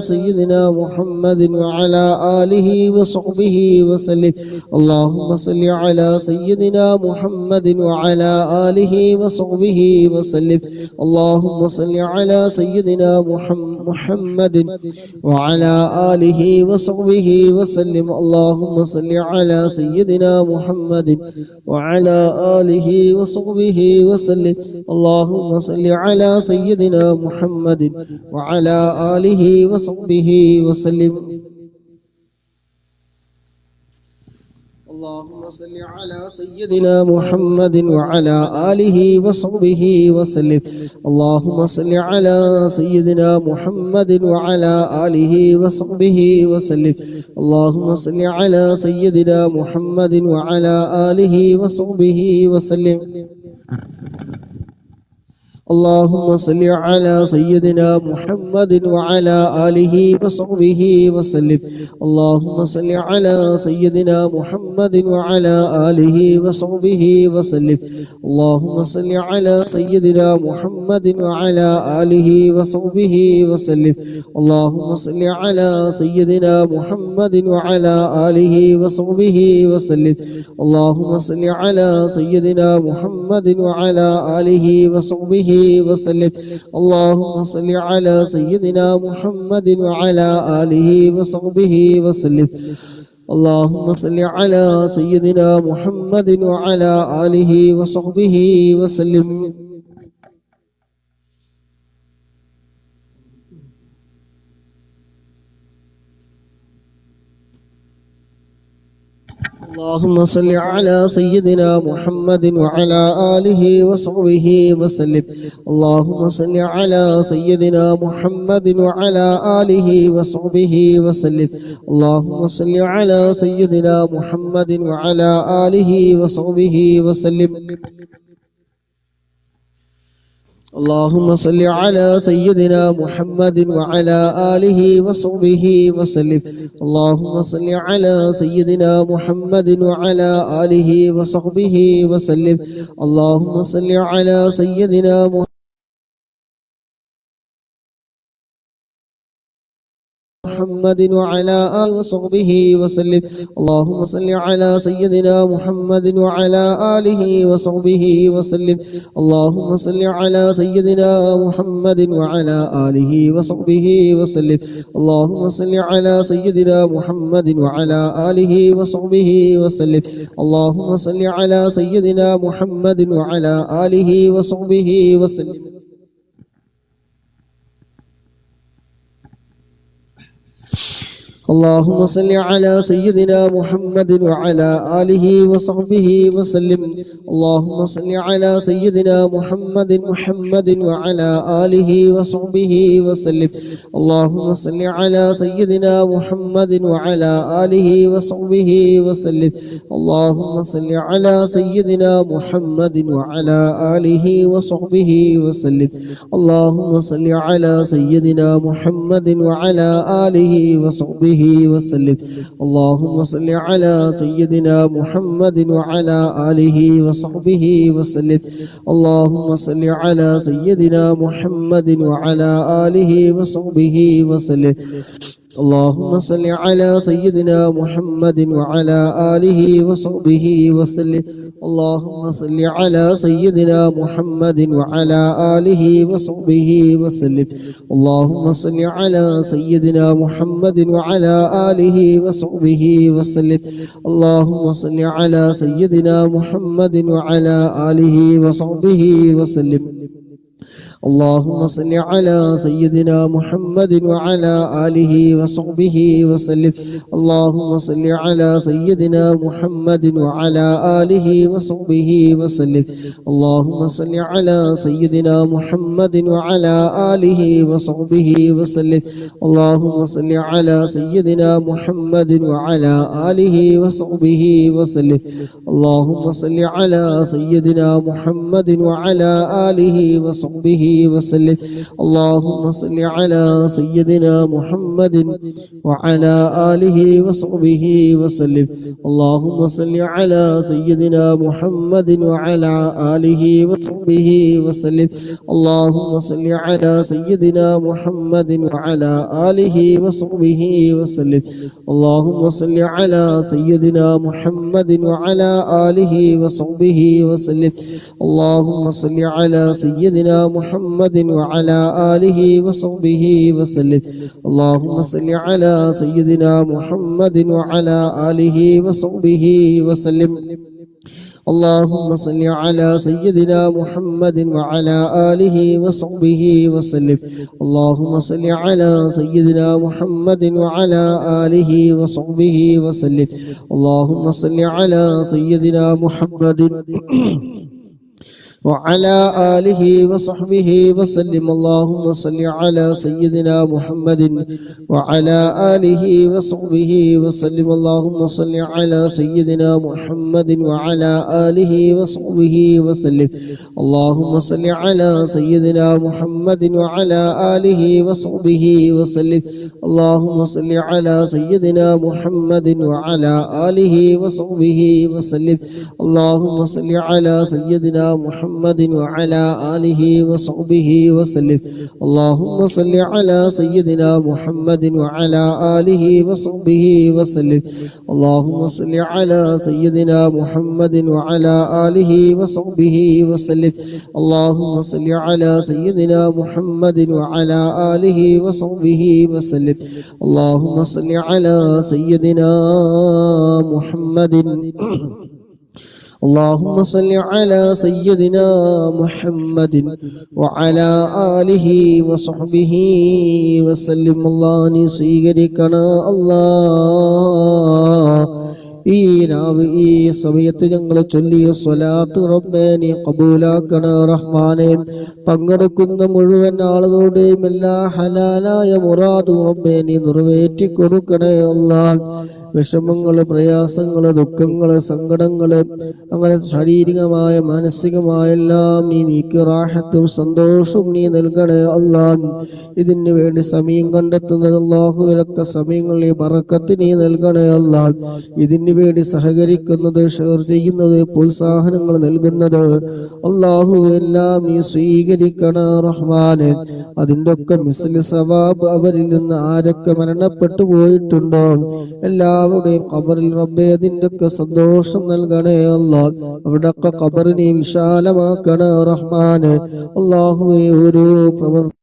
سيدنا محمد وعلى آله وصحبه وسلم. اللهم صل على سيدنا محمد وعلى آله وصحبه وسلم. اللهم صل على سيدنا محمد وعلى آله وصحبه وسلم. اللهم صل على سيدنا محمد وعلى آله وصحبه وسلم. اللهم صل على سيدنا محمد وعلى آله وصحبه وسلم. اللهم صل على سيدنا محمد وعلى آله وصحبه وسلم. اللهم صل على سيدنا محمد وعلى آله وصحبه وسلم. اللهم صل على سيدنا محمد وعلى آله وصحبه وسلم. اللهم صل على سيدنا محمد وعلى آله وصحبه وسلم. اللهم صل على سيدنا محمد وعلى آله وصحبه وسلم. اللهم صل على سيدنا محمد وعلى آله وصحبه وسلم. اللهم صل على سيدنا محمد وعلى آله وصحبه وسلم. اللهم صل على سيدنا محمد وعلى آله وصحبه وسلم. اللهم صل على سيدنا محمد وعلى آله وصحبه وسلم. اللهم صل على سيدنا محمد وعلى آله وصحبه وسلم. اللهم صل على سيدنا محمد وعلى آله وصحبه وسلم. اللهم صل على سيدنا محمد وعلى آله وصحبه وسلم. اللهم صل على سيدنا محمد وعلى آله وصحبه وسلم. اللهم صل على سيدنا محمد وعلى آله وصحبه وسلم. اللهم صل على سيدنا محمد وعلى آله وصحبه وسلم. اللهم صل على سيدنا محمد وعلى آله وصحبه وسلم. اللهم صل على سيدنا محمد وعلى آله وصحبه وسلم. اللهم صل على سيدنا محمد وعلى آله وصحبه وسلم. اللهم صل على سيدنا محمد وعلى آله وصحبه وسلم. اللهم صل على سيدنا محمد وعلى آله وصحبه وسلم. اللهم صل على سيدنا محمد وعلى آله وصحبه وسلم. اللهم صل على سيدنا محمد وعلى آله وصحبه وسلم. اللهم صل على سيدنا محمد وعلى آله وصحبه وسلم. اللهم صل على سيدنا محمد وعلى آله وصحبه وسلم. اللهم صل على سيدنا محمد وعلى آله وصحبه وسلم. اللهم صل على سيدنا محمد وعلى آله وصحبه وسلم. اللهم صل على سيدنا محمد وعلى آله وصحبه وسلم. اللهم صل على سيدنا محمد وعلى آله وصحبه وسلم. اللهم صل على سيدنا محمد وعلى آله وصحبه وسلم. اللهم صل على سيدنا محمد وعلى آله وصحبه وسلم. اللهم صل على سيدنا محمد وعلى آله وصحبه وسلم. اللهم صل على سيدنا محمد وعلى آله وصحبه وسلم. اللهم صل على سيدنا محمد وعلى آله وصحبه وسلم. اللهم صل على سيدنا محمد وعلى آله وصحبه وسلم. اللهم صل على سيدنا محمد وعلى آله وصحبه وسلم. اللهم صل على سيدنا محمد وعلى آله وصحبه وسلم. اللهم صل على سيدنا محمد وعلى آله وصحبه وسلم. اللهم صل على سيدنا محمد وعلى آله وصحبه وسلم. اللهم صل على سيدنا محمد وعلى آله وصحبه وسلم. اللهم صل على سيدنا محمد وعلى آله وصحبه وسلم. اللهم صل على سيدنا محمد وعلى آله وصحبه وسلم. اللهم صل على سيدنا محمد وعلى آله وصحبه وسلم. اللهم صل على سيدنا محمد وعلى آله وصحبه وسلم. اللهم صل على سيدنا محمد وعلى آله وصحبه وسلم. اللهم صل على سيدنا محمد وعلى آله وصحبه وسلم. اللهم صل على سيدنا محمد وعلى آله وصحبه وسلم. اللهم صل على سيدنا محمد وعلى آله وصحبه وسلم. اللهم صل على سيدنا محمد وعلى آله وصحبه وسلم. اللهم صل على سيدنا محمد محمد وعلى آله وصحبه وسلم اللهم صل على سيدنا محمد وعلى آله وصحبه وسلم اللهم صل على سيدنا محمد وعلى آله وصحبه وسلم اللهم صل على سيدنا محمد وعلى آله وصحبه وسلم اللهم صل على سيدنا محمد اللهم صل على سيدنا محمد وعلى آله وصحبه وسلم الله സ്വീകരിക്കണ അല്ലാഹ് ഈ രാവ് ഈ സമയത്ത് ഞങ്ങൾ ചൊല്ലിയ സ്വലാത്ത് റബ്ബേ നീ ഖബൂലാക്കണ റഹ്മാനെ പങ്കെടുക്കുന്ന മുഴുവൻ ആളുകളുടെയും എല്ലാ ഹലാലായ മുറാദും റബ്ബേ നീ നിറവേറ്റി കൊടുക്കണേ അല്ലാഹ് വിഷമങ്ങള് പ്രയാസങ്ങള് ദുഃഖങ്ങള് സങ്കടങ്ങള് അങ്ങനെ ശാരീരികമായ മാനസികമായ എല്ലാം നീ നീക്കി റാഹത്തും സന്തോഷവും നീ നൽകണേ അല്ലാഹ് ഇതിനു വേണ്ടി സമയം കണ്ടെത്തുന്നത് അല്ലാഹുവിനൊക്കെ സമയങ്ങളിൽ ബറക്കത്ത് നീ നൽകണേ അല്ലാഹ് ഇതിനു വേണ്ടി സഹകരിക്കുന്നത് ഷെയർ ചെയ്യുന്നത് പ്രോത്സാഹനങ്ങൾ നൽകുന്നത് അല്ലാഹു എല്ലാം നീ സ്വീകരിക്കണ റഹ്മാനെ അതിൻ്റെ ഒക്കെ മിസ്ലി സവാബ് അവരിൽ നിന്ന് ആരൊക്കെ മരണപ്പെട്ടു പോയിട്ടുണ്ടോ എല്ലാവരുടെയും ഖബറിൽ റബ്ബേ അതിൻ്റെ ഒക്കെ സന്തോഷം നൽകണേ അല്ലാഹ് അവിടെ ഒക്കെ ഖബറിനെ വിശാലമാക്കണ റഹ്മാനെ അല്ലാഹുവേ ഓരോ പ്രവർത്തനങ്ങൾ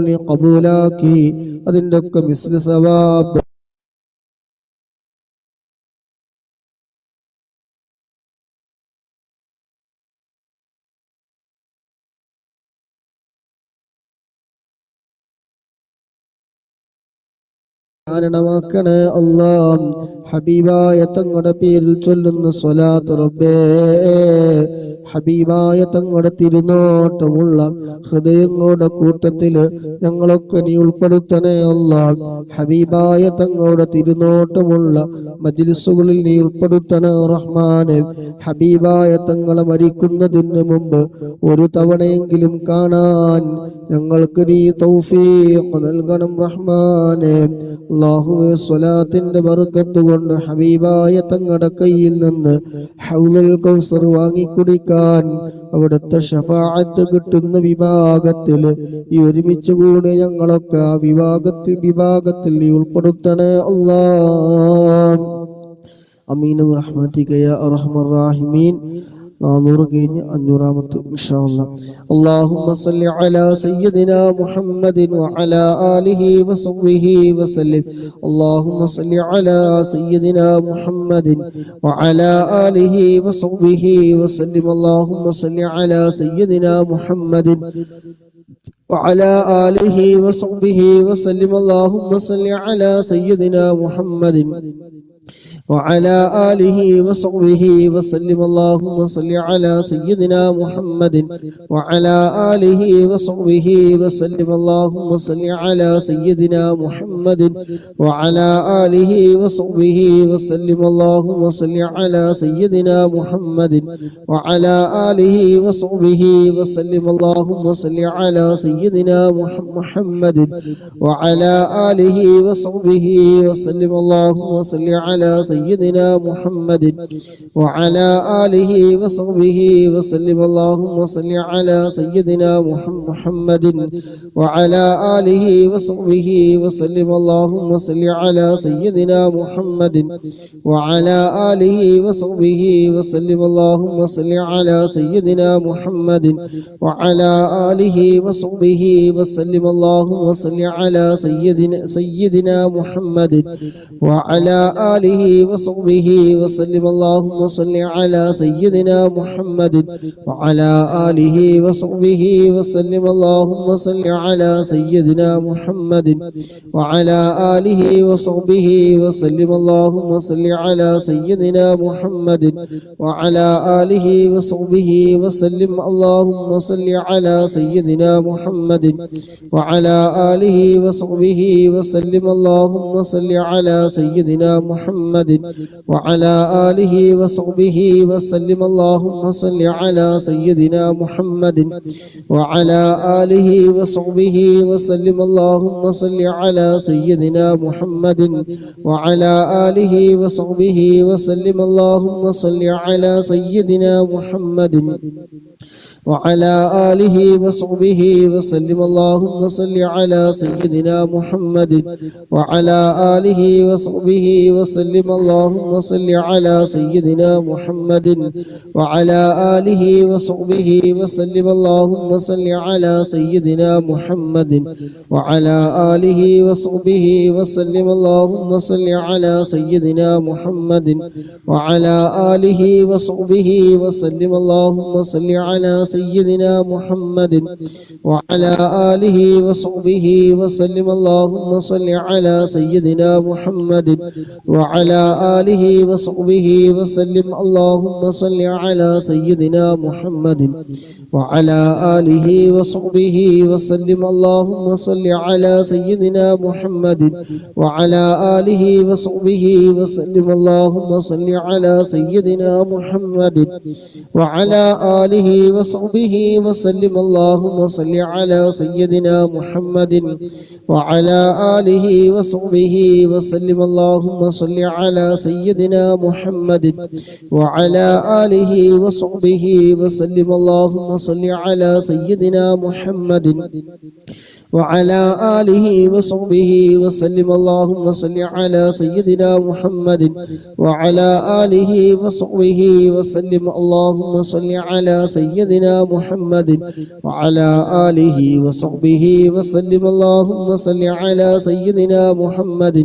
നീ ഖബൂലാക്കി അതിൻ്റെ ഒക്കെ മിസ്ലി സവാബ് കാരണമാക്കണേ അല്ലാഹ് ഹബീബായ തങ്ങളുടെ പേരിൽ ചൊല്ലുന്ന സ്വലാത്ത് റബ്ബേ ഹബീബായ തങ്ങളുടെ തിരുനോട്ടമുള്ള ഹൃദയങ്ങളുടെ കൂട്ടത്തില് ഞങ്ങളൊക്കെ നീ ഉൾപ്പെടുത്തണേ അല്ലാഹ് ഹബീബായ തങ്ങളുടെ തിരുനോട്ടമുള്ള മജ്ലിസുകളിൽ നീ ഉൾപ്പെടുത്തണേ റഹ്മാനെ ഹബീബായ തങ്ങളെ മരിക്കുന്നതിന് മുമ്പ് ഒരു തവണയെങ്കിലും കാണാൻ ഞങ്ങൾക്ക് നീ തൗഫീഖ് നൽകണം റഹ്മാനെ അല്ലാഹുവേ സ്വലാത്തിന്റെ ബർക്കത്ത് കൊണ്ട് ഹബീബായ തങ്ങളുടെ കയ്യിൽ നിന്ന് ഹൗലുൽ കൗസർ വാങ്ങിക്കുടിക്കാൻ അവിടുത്തെ ശഫാഅത്ത് കിട്ടുന്ന വിഭാഗത്തിൽ ഈ ഒരുമിച്ച് കൂടെ ഞങ്ങളൊക്കെ ആ വിഭാഗത്തിൽ നീ ഉൾപ്പെടുത്തണേ അല്ലാഹ് അമീൻ റഹ്മതിക യാ അർഹമർ റഹീമീൻ 400 കഴിഞ്ഞ് 500ാമത്തെ ഇൻഷാ അല്ലാഹ് اللهم صل على سيدنا محمد وعلى آله وصحبه وسلم اللهم صل على سيدنا محمد وعلى آله وصحبه وسلم اللهم صل على سيدنا محمد وعلى آله وصحبه وسلم اللهم صل على سيدنا محمد وعلى آله وصحبه وسلم اللهم صل على سيدنا محمد وعلى آله وصحبه وسلم اللهم صل على سيدنا محمد وعلى آله وصحبه وسلم اللهم صل على سيدنا محمد وعلى آله وصحبه وسلم اللهم صل على سيدنا محمد وعلى آله وصحبه وسلم اللهم صل على سيدنا محمد وعلى آله وصحبه وسلم اللهم صل على سيدنا محمد وعلى آله وصحبه وسلم اللهم صل على سيدنا محمد وعلى آله وصحبه وسلم اللهم صل على سيدنا محمد وعلى آله وصحبه وسلم اللهم صل على سيدنا محمد وعلى آله وصحبه وسلم اللهم صل على سيدنا محمد وعلى آله وصحبه وسلم اللهم صل على سيدنا محمد وعلى آله وصحبه وسلم اللهم صل على سيدنا محمد وعلى آله وصحبه وسلم اللهم صل على سيدنا محمد وعلى آله وصحبه وسلم اللهم صل على سيدنا محمد وعلى آله وصحبه وسلم. اللهم صل على سيدنا محمد وعلى آله وصحبه وسلم. اللهم صل على سيدنا محمد وعلى آله وصحبه وسلم. اللهم صل على سيدنا محمد وعلى آله وصحبه وسلم. اللهم صل على سيدنا محمد وعلى آله وصحبه وسلم. اللهم صل على سيدنا محمد وعلى آله وصحبه وسلم. اللهم صل على سيدنا محمد وعلى آله وصحبه وسلم. اللهم صل على سيدنا محمد وعلى آله وصحبه وسلم. اللهم صل على سيدنا محمد وعلى آله وصحبه وسلم. اللهم صل على سيدنا محمد وعلى آله وصحبه وسلم. اللهم صل على سيدنا محمد وعلى آله وصحبه وسلم. اللهم صل على سيدنا محمد وعلى آله وصحبه وسلم. اللهم صل على سيدنا محمد وعلى آله وصحبه وسلم. اللهم صل على سيدنا محمد وعلى آله وصحبه وسلم. اللهم صل على سيدنا محمد وعلى آله وصحبه وسلم. اللهم صل على سيدنا محمد وعلى آله وصحبه وسلم. اللهم صل على سيدنا محمد وعلى آله وصحبه وسلم. اللهم صل على سيدنا محمد وعلى آله وصحبه وسلم. اللهم صل على سيدنا محمد وعلى آله وصحبه وسلم. اللهم صل على سيدنا محمد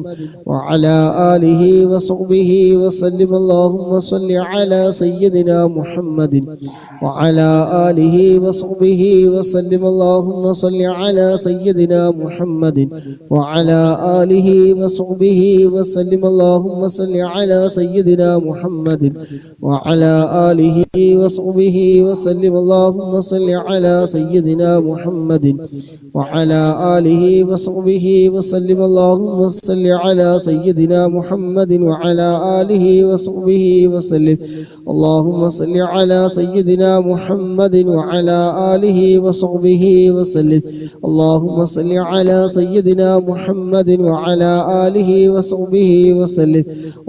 وعلى آله وصحبه وسلم. اللهم صل على سيدنا محمد وعلى آله وصحبه وسلم. اللهم صل على سيدنا محمد وعلى آله وصحبه وسلم. اللهم صل على سيدنا محمد وعلى آله وصحبه وسلم. اللهم صل على سيدنا محمد وعلى آله وصحبه وسلم. اللهم صل على سيدنا محمد وعلى آله وصحبه وسلم. اللهم صل على سيدنا محمد وعلى آله وصحبه وسلم. اللهم صل على سيدنا محمد وعلى آله وصحبه وسلم.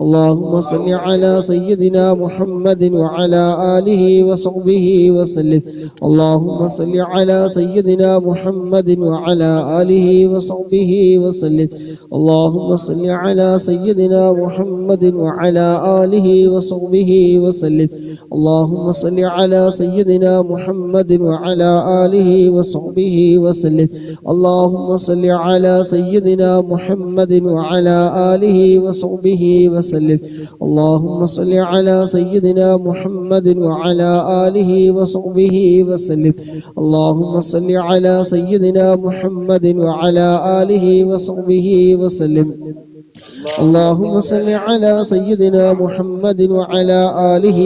اللهم صل على سيدنا محمد وعلى آله وصحبه وسلم. اللهم صل على سيدنا محمد وعلى آله وصحبه وسلم. اللهم صل على سيدنا محمد وعلى آله وصحبه وسلم. اللهم صل على سيدنا محمد وعلى آله وصحبه وسلم. اللهم صل على سيدنا محمد وعلى آله وصحبه وسلم. اللهم صل على سيدنا محمد وعلى آله وصحبه وسلم. اللهم صل على سيدنا محمد وعلى آله وصحبه وسلم. اللهم صل على سيدنا محمد وعلى آله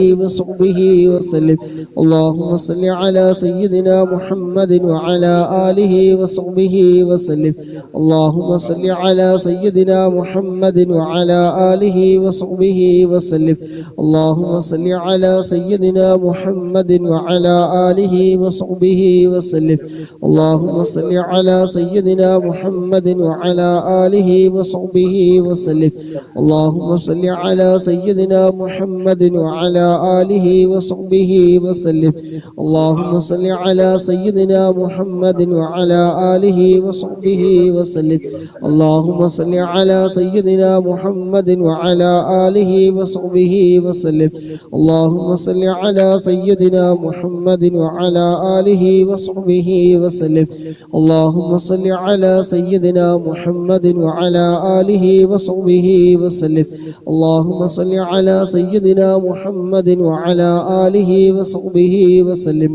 وصحبه وسلم. اللهم صل على سيدنا محمد وعلى آله وصحبه وسلم. اللهم صل على سيدنا محمد وعلى آله وصحبه وسلم. اللهم صل على سيدنا محمد وعلى آله وصحبه وسلم. اللهم صل على سيدنا محمد وعلى آله وصحبه وسلم. اللهم صل على سيدنا محمد وعلى آله وصحبه وسلم. اللهم صل على سيدنا محمد وعلى آله وصحبه وسلم. اللهم صل على سيدنا محمد وعلى آله وصحبه وسلم. اللهم صل على سيدنا محمد وعلى آله وصحبه وسلم. اللهم صل على سيدنا محمد وعلى آله وصحبه وسلم.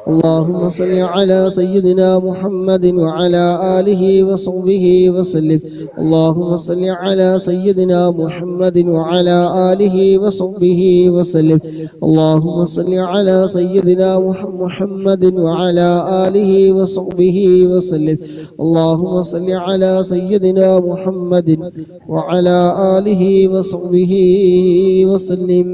اللهم صل على سيدنا محمد وعلى آله وصحبه وسلم اللهم صل على سيدنا محمد وعلى آله وصحبه وسلم اللهم صل على سيدنا محمد وعلى آله وصحبه وسلم اللهم صل على سيدنا محمد وعلى آله وصحبه وسلم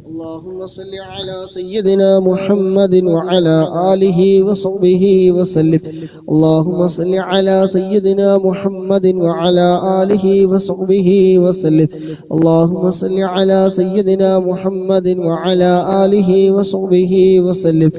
اللهم صل على سيدنا محمد وعلى آله وصحبه وسلم اللهم صل على سيدنا محمد وعلى آله وصحبه وسلم اللهم صل على سيدنا محمد وعلى آله وصحبه وسلم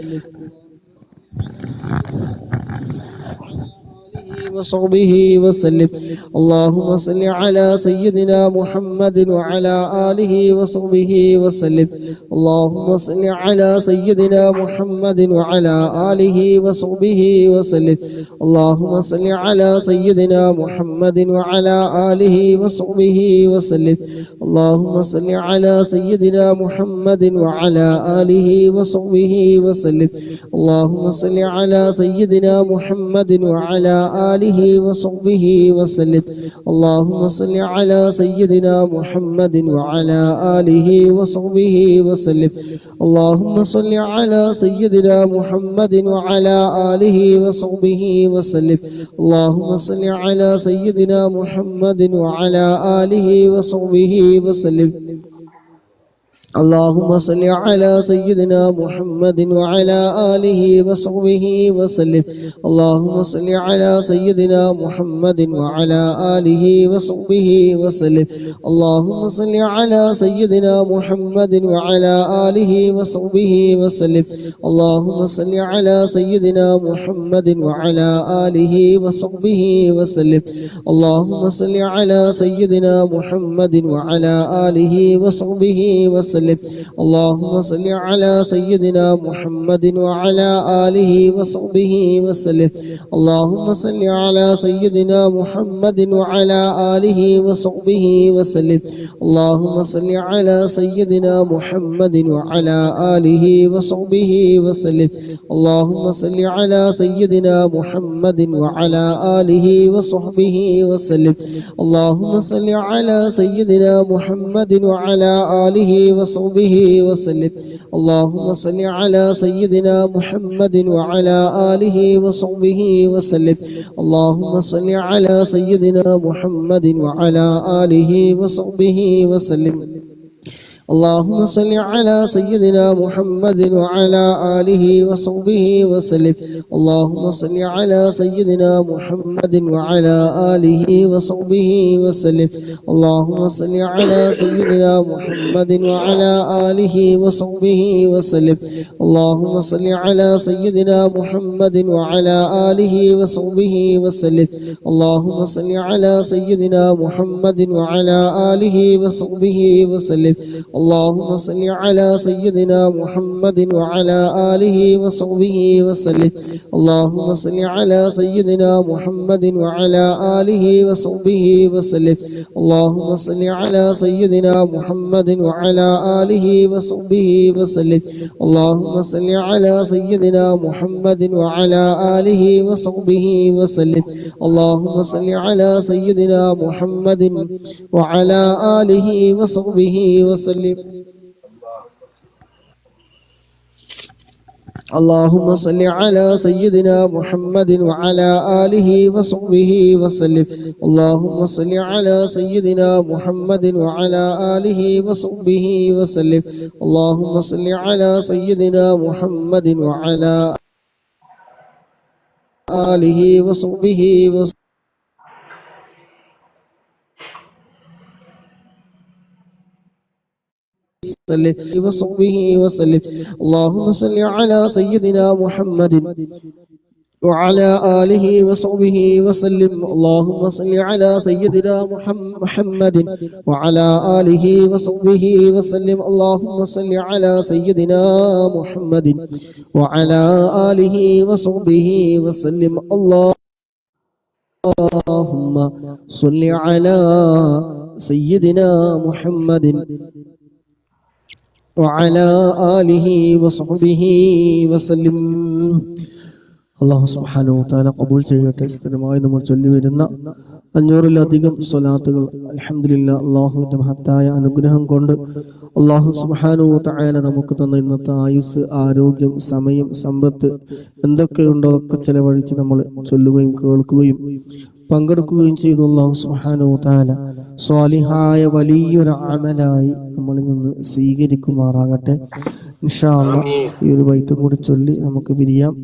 وصحبه وسلم اللهم صل على سيدنا محمد وعلى آله وصحبه وسلم اللهم صل على سيدنا محمد وعلى آله وصحبه وسلم اللهم صل على سيدنا محمد وعلى آله وصحبه وسلم اللهم صل على سيدنا محمد وعلى آله وصحبه وسلم اللهم صل على سيدنا محمد وعلى آله وصحبه وسلم اللهم صل على سيدنا محمد وعلى آله وصحبه وسلم اللهم صل على سيدنا محمد وعلى آله وصحبه وسلم اللهم صل على سيدنا محمد وعلى آله وصحبه وسلم اللهم صل على سيدنا محمد وعلى آله وصحبه وسلم اللهم صل على سيدنا محمد وعلى آله وصحبه وسلم اللهم صل على سيدنا محمد وعلى آله وصحبه وسلم اللهم صل على سيدنا محمد وعلى آله وصحبه وسلم اللهم صل على سيدنا محمد وعلى آله وصحبه وسلم اللهم صل على سيدنا محمد وعلى آله وصحبه وسلم اللهم صل على سيدنا محمد وعلى آله وصحبه وسلم اللهم صل على سيدنا محمد وعلى آله وصحبه وسلم اللهم صل على سيدنا محمد وعلى آله وصحبه وسلم اللهم صل على سيدنا محمد وعلى آله وصحبه وسلم اللهم صل على سيدنا محمد وعلى آله وصحبه وسلم اللهم صل على سيدنا محمد وعلى آله وصحبه وسلم اللهم صل على سيدنا محمد وعلى آله وصحبه وسلم اللهم صل على سيدنا محمد وعلى آله وصحبه وسلم اللهم صل على سيدنا محمد وعلى آله وصحبه وسلم اللهم صل على سيدنا محمد وعلى آله وصحبه وسلم اللهم صل على سيدنا محمد وعلى آله وصحبه وسلم اللهم صل على سيدنا محمد وعلى آله وصحبه وسلم اللهم صل على سيدنا محمد وعلى آله وصحبه وسلم اللهم صل على سيدنا محمد وعلى آله وصحبه وسلم اللهم صل على سيدنا محمد وعلى آله وصحبه وسلم اللهم صل على سيدنا محمد وعلى آله وصحبه وسلم اللهم صل على سيدنا محمد وعلى آله وصحبه وسلم اللهم صل على سيدنا محمد وعلى آله وصحبه وسلم اللهم صل على سيدنا محمد وعلى آله وصحبه وسلم وصحبه وسلم اللهم صل على سيدنا محمد وعلى آله وصحبه وسلم اللهم صل على سيدنا محمد وعلى آله وصحبه وسلم اللهم صل على سيدنا محمد وعلى آله وصحبه وسلم الله اللهم صل على سيدنا محمد وعلى آله وصحبه وسلم. അല്ലാഹു സുബ്ഹാനഹു വ തആല ഖബൂൽ ചെയ്യട്ടെ. സ്ഥിരമായി നമ്മൾ ചൊല്ലി വരുന്ന 500-ലധികം സ്വലാത്തുകൾ അൽഹംദുലില്ലാഹ് അല്ലാഹുവിന്റെ മഹത്തായ അനുഗ്രഹം കൊണ്ട് അല്ലാഹു സുബ്ഹാനഹു വ തആല നമുക്ക് തന്ന ഇന്നത്തെ ആയുസ്, ആരോഗ്യം, സമയം, സമ്പത്ത് എന്തൊക്കെയുണ്ടോ ഒക്കെ ചെലവഴിച്ച് നമ്മൾ ചൊല്ലുകയും കേൾക്കുകയും പങ്കെടുക്കുകയും ചെയ്തു. അല്ലാഹു സുബ്ഹാനഹു വ തആല സ്വാലിഹായ വലിയൊരു അമലായി നമ്മളിൽ നിന്ന് സ്വീകരിക്കുമാറാകട്ടെ. ഇൻഷാ അല്ലാഹ് ഈ ഒരു ബൈത്ത് കൂടി ചൊല്ലി നമുക്ക് പിരിയാം.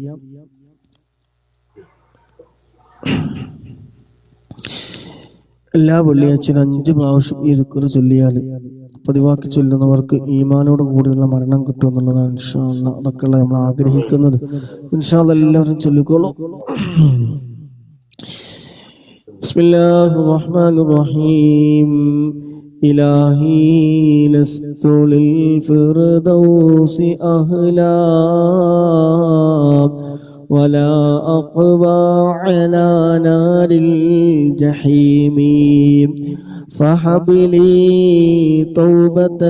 എല്ലാ വെള്ളിയാഴ്ചയും 5 പ്രാവശ്യം ഈ ദിക്ർ ചൊല്ലിയാൽ പതിവാക്കി ചൊല്ലുന്നവർക്ക് ഈമാനോട് കൂടിയുള്ള മരണം കിട്ടും എന്നുള്ളതാണ് ഇൻഷാ അല്ലാഹ്. അതൊക്കെയുള്ള നമ്മൾ ആഗ്രഹിക്കുന്നത്. ഇൻഷാ അല്ലാഹ് എല്ലാവരും ചൊല്ലിക്കോളൂ. ബിസ്മില്ലാഹിർ റഹ്മാനിർ റഹീം. ഇലാഹി ലസ്തു ലിൽ ഫിർദൗസി അഹ്ലാ ولا أقوى على نار الجحيم فهب لي توبة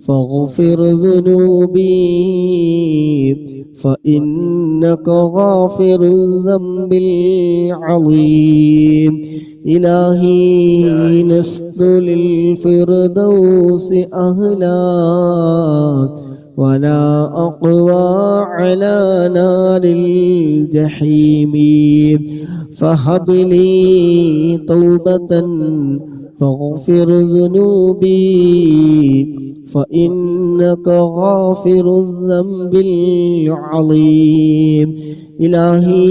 فاغفر ذنوبي فإنك غافر الذنب العظيم. إلهي لست للفردوس أهلا ولا أقوى على نار الجحيم فهب لي توبة فاغفر ذنوبي فإنك غافر الذنب العظيم. إلهي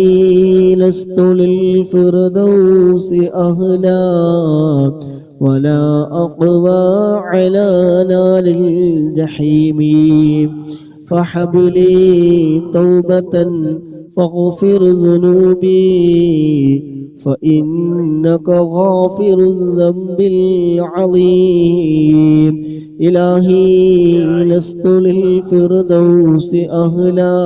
لست للفردوس أهلا ولا أقوى على نار الجحيم فهب لي توبة فاغفر ذنوبي فإنك غافر الذنب العظيم. إلهي لست للفردوس أهلا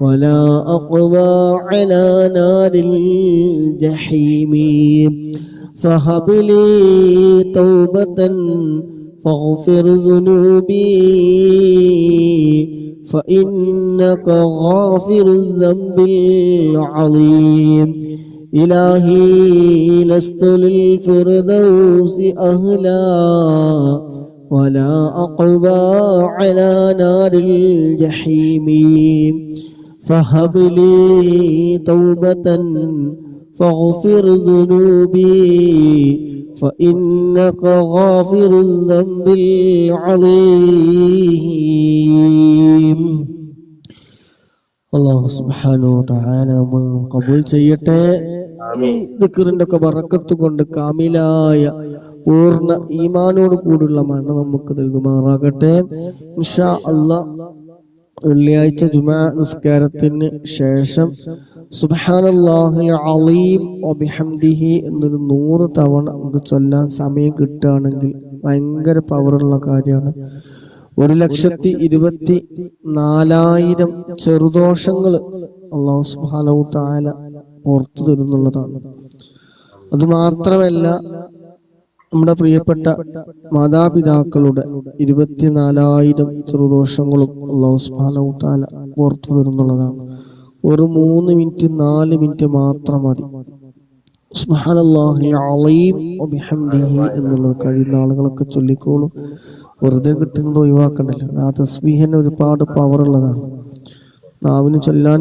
ولا أقوى على نار الجحيم فهب لي توبة فاغفر ذنوبي فإنك غافر الذنب العظيم. إلهي لست للفردوس أهلا ولا أقوى على نار الجحيم فهب لي توبة فاغفر ذنوبي فإنك غافر الذنب العظيم. അല്ലാഹു സുബ്ഹാനഹു വ തആല നമ്മൾ ഖബൂൽ ചെയ്യട്ടെ. ദിക്റിന്റെ ഒക്കെ ബറക്കത്ത് കൊണ്ട് കാമിലായ പൂർണ്ണ ഈമാനോട് കൂടിയുള്ള മരണം നമുക്ക് നൽകുമാറാകട്ടെ. ഇൻഷാ അല്ലാഹ് വെള്ളിയാഴ്ച ജുമാ നിസ്കാരത്തിന് ശേഷം സുബ്ഹാനല്ലാഹിൽ അലീം വബിഹംദിഹി എന്നൊരു 100 തവണ നമുക്ക് ചൊല്ലാൻ സമയം കിട്ടുകയാണെങ്കിൽ ഭയങ്കര പവറുള്ള കാര്യമാണ്. 1,24,000 ചെറുദോഷങ്ങൾ അല്ലാഹു സുബ്ഹാനഹു തആല പുറത്തു തരുന്നുള്ളതാണ്. അതുമാത്രമല്ല നമ്മുടെ പ്രിയപ്പെട്ട മാതാപിതാക്കളുടെ 24,000 ചെറുദോഷങ്ങളും അല്ലാഹു സുബ്ഹാനഹു തആല പുറത്തു തരുന്നുള്ളതാണ്. ഒരു 3 മിനിറ്റ് 4 മിനിറ്റ് മാത്രം മതി. സുബ്ഹാനല്ലാഹിൽ അലീം വബിഹംദിഹി എന്നുള്ളത് കഴിയുന്ന ആളുകളൊക്കെ ചൊല്ലിക്കോളൂ. വെറുതെ കിട്ടുന്നത് ഒഴിവാക്കണ്ടല്ലോ. ആ തസ്ബീഹിന് ഒരുപാട് പവറുള്ളതാണ്. നാവിന് ചൊല്ലാൻ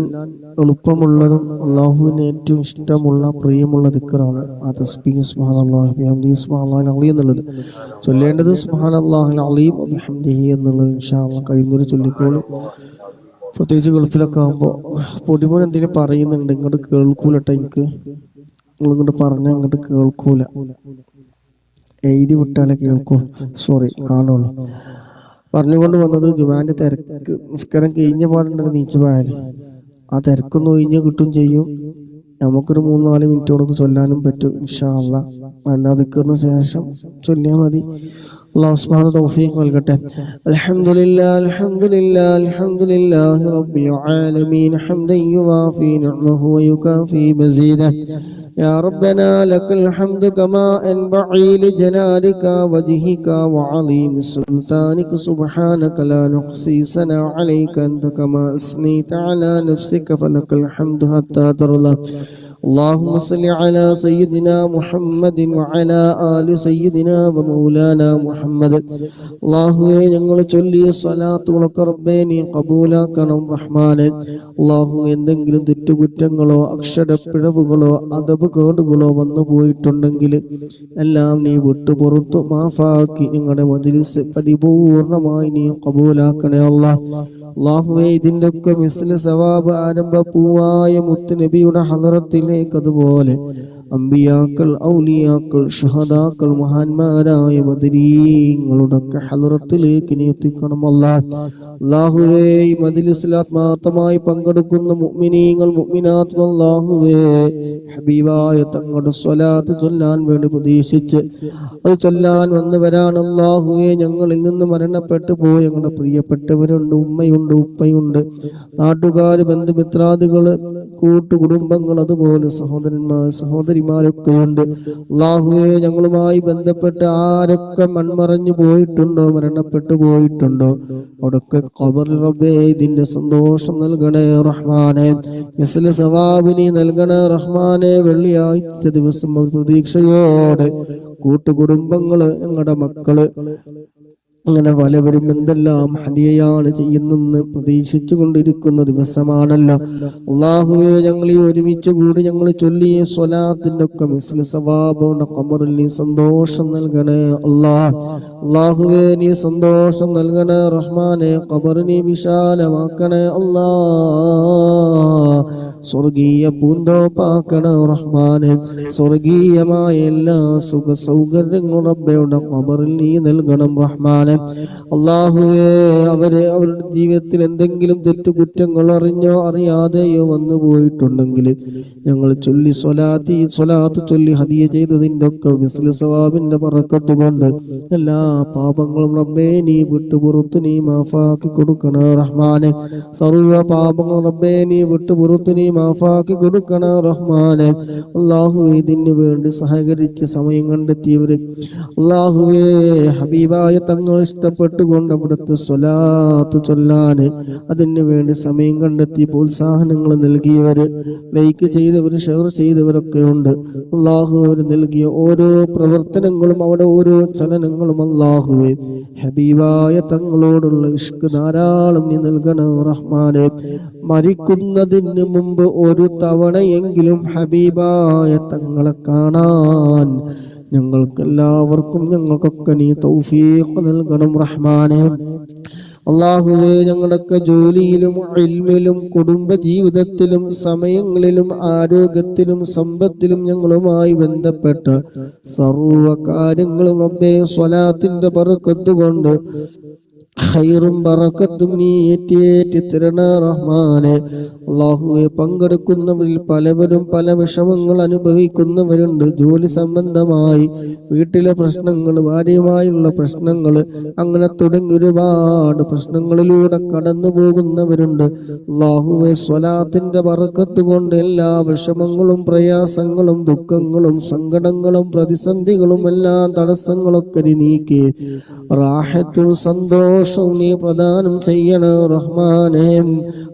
എളുപ്പമുള്ളതും അള്ളാഹുവിന് ഏറ്റവും ഇഷ്ടമുള്ള പ്രിയമുള്ള ദിക്റാണ് ആ തസ്ബീഹ് സുബ്ഹാനല്ലാഹി വബിഹംദിഹി സുബ്ഹാനല്ലാഹിൽ അലീം എന്നുള്ളത്. ചൊല്ലേണ്ടത് സുബ്ഹാനല്ലാഹിൽ അലീം വബിഹംദിഹി എന്നുള്ളത് ഇൻഷാ അല്ലാഹ് കഴിയുന്നവർ ചൊല്ലിക്കോളൂ. പ്രത്യേകിച്ച് ഗൾഫിലൊക്കെ ആകുമ്പോൾ പൊടിമോൻ എന്തെങ്കിലും പറയുന്നുണ്ട്, ഇങ്ങോട്ട് കേൾക്കൂലട്ടോ. എനിക്ക് നിങ്ങളിങ്ങോട്ട് പറഞ്ഞാൽ ഇങ്ങോട്ട് കേൾക്കൂല, എഴുതി വിട്ടാലേ കേൾക്കൂ. സോറി കാണുള്ളൂ. പറഞ്ഞുകൊണ്ട് വന്നത് ജുമാന്റെ തിരക്ക് നിസ്കാരം കഴിഞ്ഞ പാടുണ്ടല്ലോ നീച്ചു പോയാൽ ആ തിരക്കൊന്നും ഒഴിഞ്ഞ് കിട്ടും ചെയ്യും. നമുക്കൊരു 3-4 മിനിറ്റോടൊന്ന് ചൊല്ലാനും പറ്റും ഇൻഷാ അല്ലാഹ്. എല്ലാ ദിക്റിന് ശേഷം ചൊല്ലിയാൽ മതി. അല്ലാഹു സുബ്ഹാനഹു തൗഫീഖ് നൽകട്ടെ. അൽഹംദുലില്ലാഹി റബ്ബിൽ ആലമീൻ ഹംദൻ യുവാഫി നിഅമഹു വയുകാഫി മസീദഹു. يا ربنا لك الحمد كما ينبغي لجلالك وجهك وعظيم سلطانك سبحانك لا نحصي ثناء عليك أنت كما أثنيت على نفسك فلك الحمد حتى ترضى. اللهم صل على سيدنا محمد وعلى آل سيدنا ومولانا محمد. അല്ലാഹുവേ, ഞങ്ങൾ ചൊല്ലിയ സ്വലാത്തുകളൊക്കെ റബ്ബേ നീ കബൂലാക്കണം റഹ്മാനെ. അല്ലാഹു, എന്തെങ്കിലും തെറ്റുകുറ്റങ്ങളോ അക്ഷരപ്പിഴവുകളോ അദബ് കേടുകളോ വന്നു പോയിട്ടുണ്ടെങ്കിൽ എല്ലാം നീ വിട്ടുപുറത്തു മാഫാക്കി ഞങ്ങളുടെ മജ്‌ലിസ് പരിപൂർണമായി നീ കബൂലാക്കണേ അല്ലാഹ്. അല്ലാഹുവേ, ഇതിന്റെ ഒക്കെ മിസ്ല സവാബ് ആരംഭ പൂവായ മുത്ത് നബിയുടെ ഹളറത്തിലേക്ക്, അതുപോലെ അമ്പിയാക്കൾ, ഔലിയാക്കൾ, ശുഹദാക്കൾ, മഹാന്മാരായ ബദരീങ്ങളുടെ ഒക്കെ ഹളറത്തിലേക്ക് നീ എത്തിക്കണം അല്ലാഹ്. അല്ലാഹുവേ, ഈ മജ്‌ലിസിൽ ആത്മാർത്ഥമായി പങ്കെടുക്കുന്ന മുഅ്മിനീങ്ങൾ, മുഅ്മിനാത്തുകൾ, അല്ലാഹുവേ, ഹബീബായ തങ്ങളുടെ സ്വലാത്ത് ചൊല്ലാൻ വേണ്ടി പ്രതീക്ഷിച്ച് അത് ചൊല്ലാൻ വന്നവരാണ്. അല്ലാഹുവേ, ഞങ്ങളിൽ നിന്ന് മരണപ്പെട്ടു പോയ ഞങ്ങളുടെ പ്രിയപ്പെട്ടവരുണ്ട്, ഉമ്മയുണ്ട്, ഉപ്പയുണ്ട്, നാട്ടുകാര്, ബന്ധുമിത്രാദികള്, കൂട്ടുകുടുംബങ്ങൾ, അതുപോലെ സഹോദരന്മാർ, സഹോദരിമാരൊക്കെ ഉണ്ട്. അല്ലാഹുവേ, ഞങ്ങളുമായി ബന്ധപ്പെട്ട് ആരൊക്കെ മൺമറഞ്ഞു പോയിട്ടുണ്ടോ, മരണപ്പെട്ടു പോയിട്ടുണ്ടോ, അവിടൊക്കെ ഖബറിൽ റബ്ബേ ഇതിന്റെ സന്തോഷം നൽകണേ റഹ്മാനെ. മിസ്ല സവാബ് നീ നൽകണേ റഹ്മാനെ. വെള്ളിയാഴ്ച ദിവസം പ്രതീക്ഷയോടെ കൂട്ടുകുടുംബങ്ങള്, ഞങ്ങളുടെ മക്കള്, അങ്ങനെ പലവരും എന്തെല്ലാം ഹദിയയാണ് ചെയ്യുന്നെന്ന് പ്രതീക്ഷിച്ചു കൊണ്ടിരിക്കുന്ന ദിവസമാണല്ലോ. അല്ലാഹുവേ, ഞങ്ങൾ ഈ ഒരുമിച്ച് കൂടി ഞങ്ങൾ ചൊല്ലിയ സ്വലാത്തിന്റെ ഒക്കെ മിസ്ല സവാബുണ്ട് ഖബറിൽ നീ സന്തോഷം നൽകണേ അല്ലാഹ്. അല്ലാഹുവേ, നീ സന്തോഷം നൽകണേ റഹ്മാനെ. ഖബർ നീ വിശാലമാക്കണേ അല്ലാഹ്. സ്വർഗീയ പൂന്തോപ്പാക്കണേ റഹ്മാനെ. സ്വർഗീയമായ എല്ലാ സുഖ സൗകര്യങ്ങളും റബ്ബയുടെ ഖബറിൽ നീ നൽകണം റഹ്മാനെ. അല്ലാഹുവേ, അവരുടെ ജീവിതത്തിൽ എന്തെങ്കിലും തെറ്റുകുറ്റങ്ങൾ അറിഞ്ഞോ അറിയാതെയോ വന്നു പോയിട്ടുണ്ടെങ്കിൽ ഞങ്ങൾ ചൊല്ലി സ്വലാത്ത് ചൊല്ലി ഹദിയ ചെയ്തതിന്റെ ഒക്കെ മിസ്ല സവാബിന്റെ ബറക്കത്ത് കൊണ്ട് എല്ലാ പാപങ്ങളും റബ്ബേ നീ വിട്ടുപുറത്ത് നീ മാഫാക്കി കൊടുക്കണേ റഹ്മാനെ. സർവ്വ പാപങ്ങൾ റബ്ബേ നീ വിട്ടുപുറത്ത് നീ മാഫാക്കി കൊടുക്കണേ റഹ്മാനെ. അല്ലാഹുവേ, ഇതിനു വേണ്ടി സഹകരിച്ച് സമയം കണ്ടെത്തിയവര്, അല്ലാഹുവേ, ഹബീബായ തങ്ങൾ ഇഷ്ടപ്പെട്ടുകൊണ്ട് അവിടുത്തെ സ്വലാത്ത് ചൊല്ലാന് അതിനു വേണ്ടി സമയം കണ്ടെത്തി പ്രോത്സാഹനങ്ങൾ നൽകിയവര്, ലൈക്ക് ചെയ്തവര്, ഷെയർ ചെയ്തവരൊക്കെ ഉണ്ട്. അല്ലാഹു, അവർ നൽകിയ ഓരോ പ്രവർത്തനങ്ങളും അവിടെ ഓരോ ചലനങ്ങളും അല്ലാഹുവേ ഹബീബായ തങ്ങളോടുള്ള ഇഷ്ക് ധാരാളം നീ നൽകണം റഹ്മാനെ. മരിക്കുന്നതിന് മുമ്പ് ഒരു തവണയെങ്കിലും ഹബീബായ തങ്ങളെ കാണാൻ ഞങ്ങൾക്കെല്ലാവർക്കും ഞങ്ങൾക്കൊക്കെ നീ തൗഫീഖ് നൽകണം റഹ്മാനെ. അല്ലാഹുവേ, ഞങ്ങളൊക്കെ ജോലിയിലും ഇൽമിലും കുടുംബ ജീവിതത്തിലും സമയങ്ങളിലും ആരോഗ്യത്തിലും സമ്പത്തിലും ഞങ്ങളുമായി ബന്ധപ്പെട്ട സർവ്വ കാര്യങ്ങളും റബ്ബേ സ്വലാത്തിന്റെ ബറക്കത്ത് കൊണ്ട് ഖൈറും ബറക്കത്തും നീ ഏറ്റി തരണേ റഹ്മാനെ. അല്ലാഹുവേ, പങ്കെടുക്കുന്നവരിൽ പലവരും പല വിഷമങ്ങൾ അനുഭവിക്കുന്നവരുണ്ട്. ജോലി സംബന്ധമായി വീട്ടിലെ പ്രശ്നങ്ങൾ, ഭാര്യയുമായുള്ള പ്രശ്നങ്ങൾ, അങ്ങനെ തുടങ്ങി ഒരുപാട് പ്രശ്നങ്ങളിലൂടെ കടന്നു പോകുന്നവരുണ്ട്. അല്ലാഹുവേ, സ്വലാത്തിന്റെ ബറക്കത്ത് കൊണ്ട് എല്ലാ വിഷമങ്ങളും പ്രയാസങ്ങളും ദുഃഖങ്ങളും സങ്കടങ്ങളും പ്രതിസന്ധികളും എല്ലാം തടസ്സങ്ങളൊക്കെ നീക്കി റാഹത്തും സന്തോഷം നീ പ്രദാനം ചെയ്യണേ റഹ്മാനെ.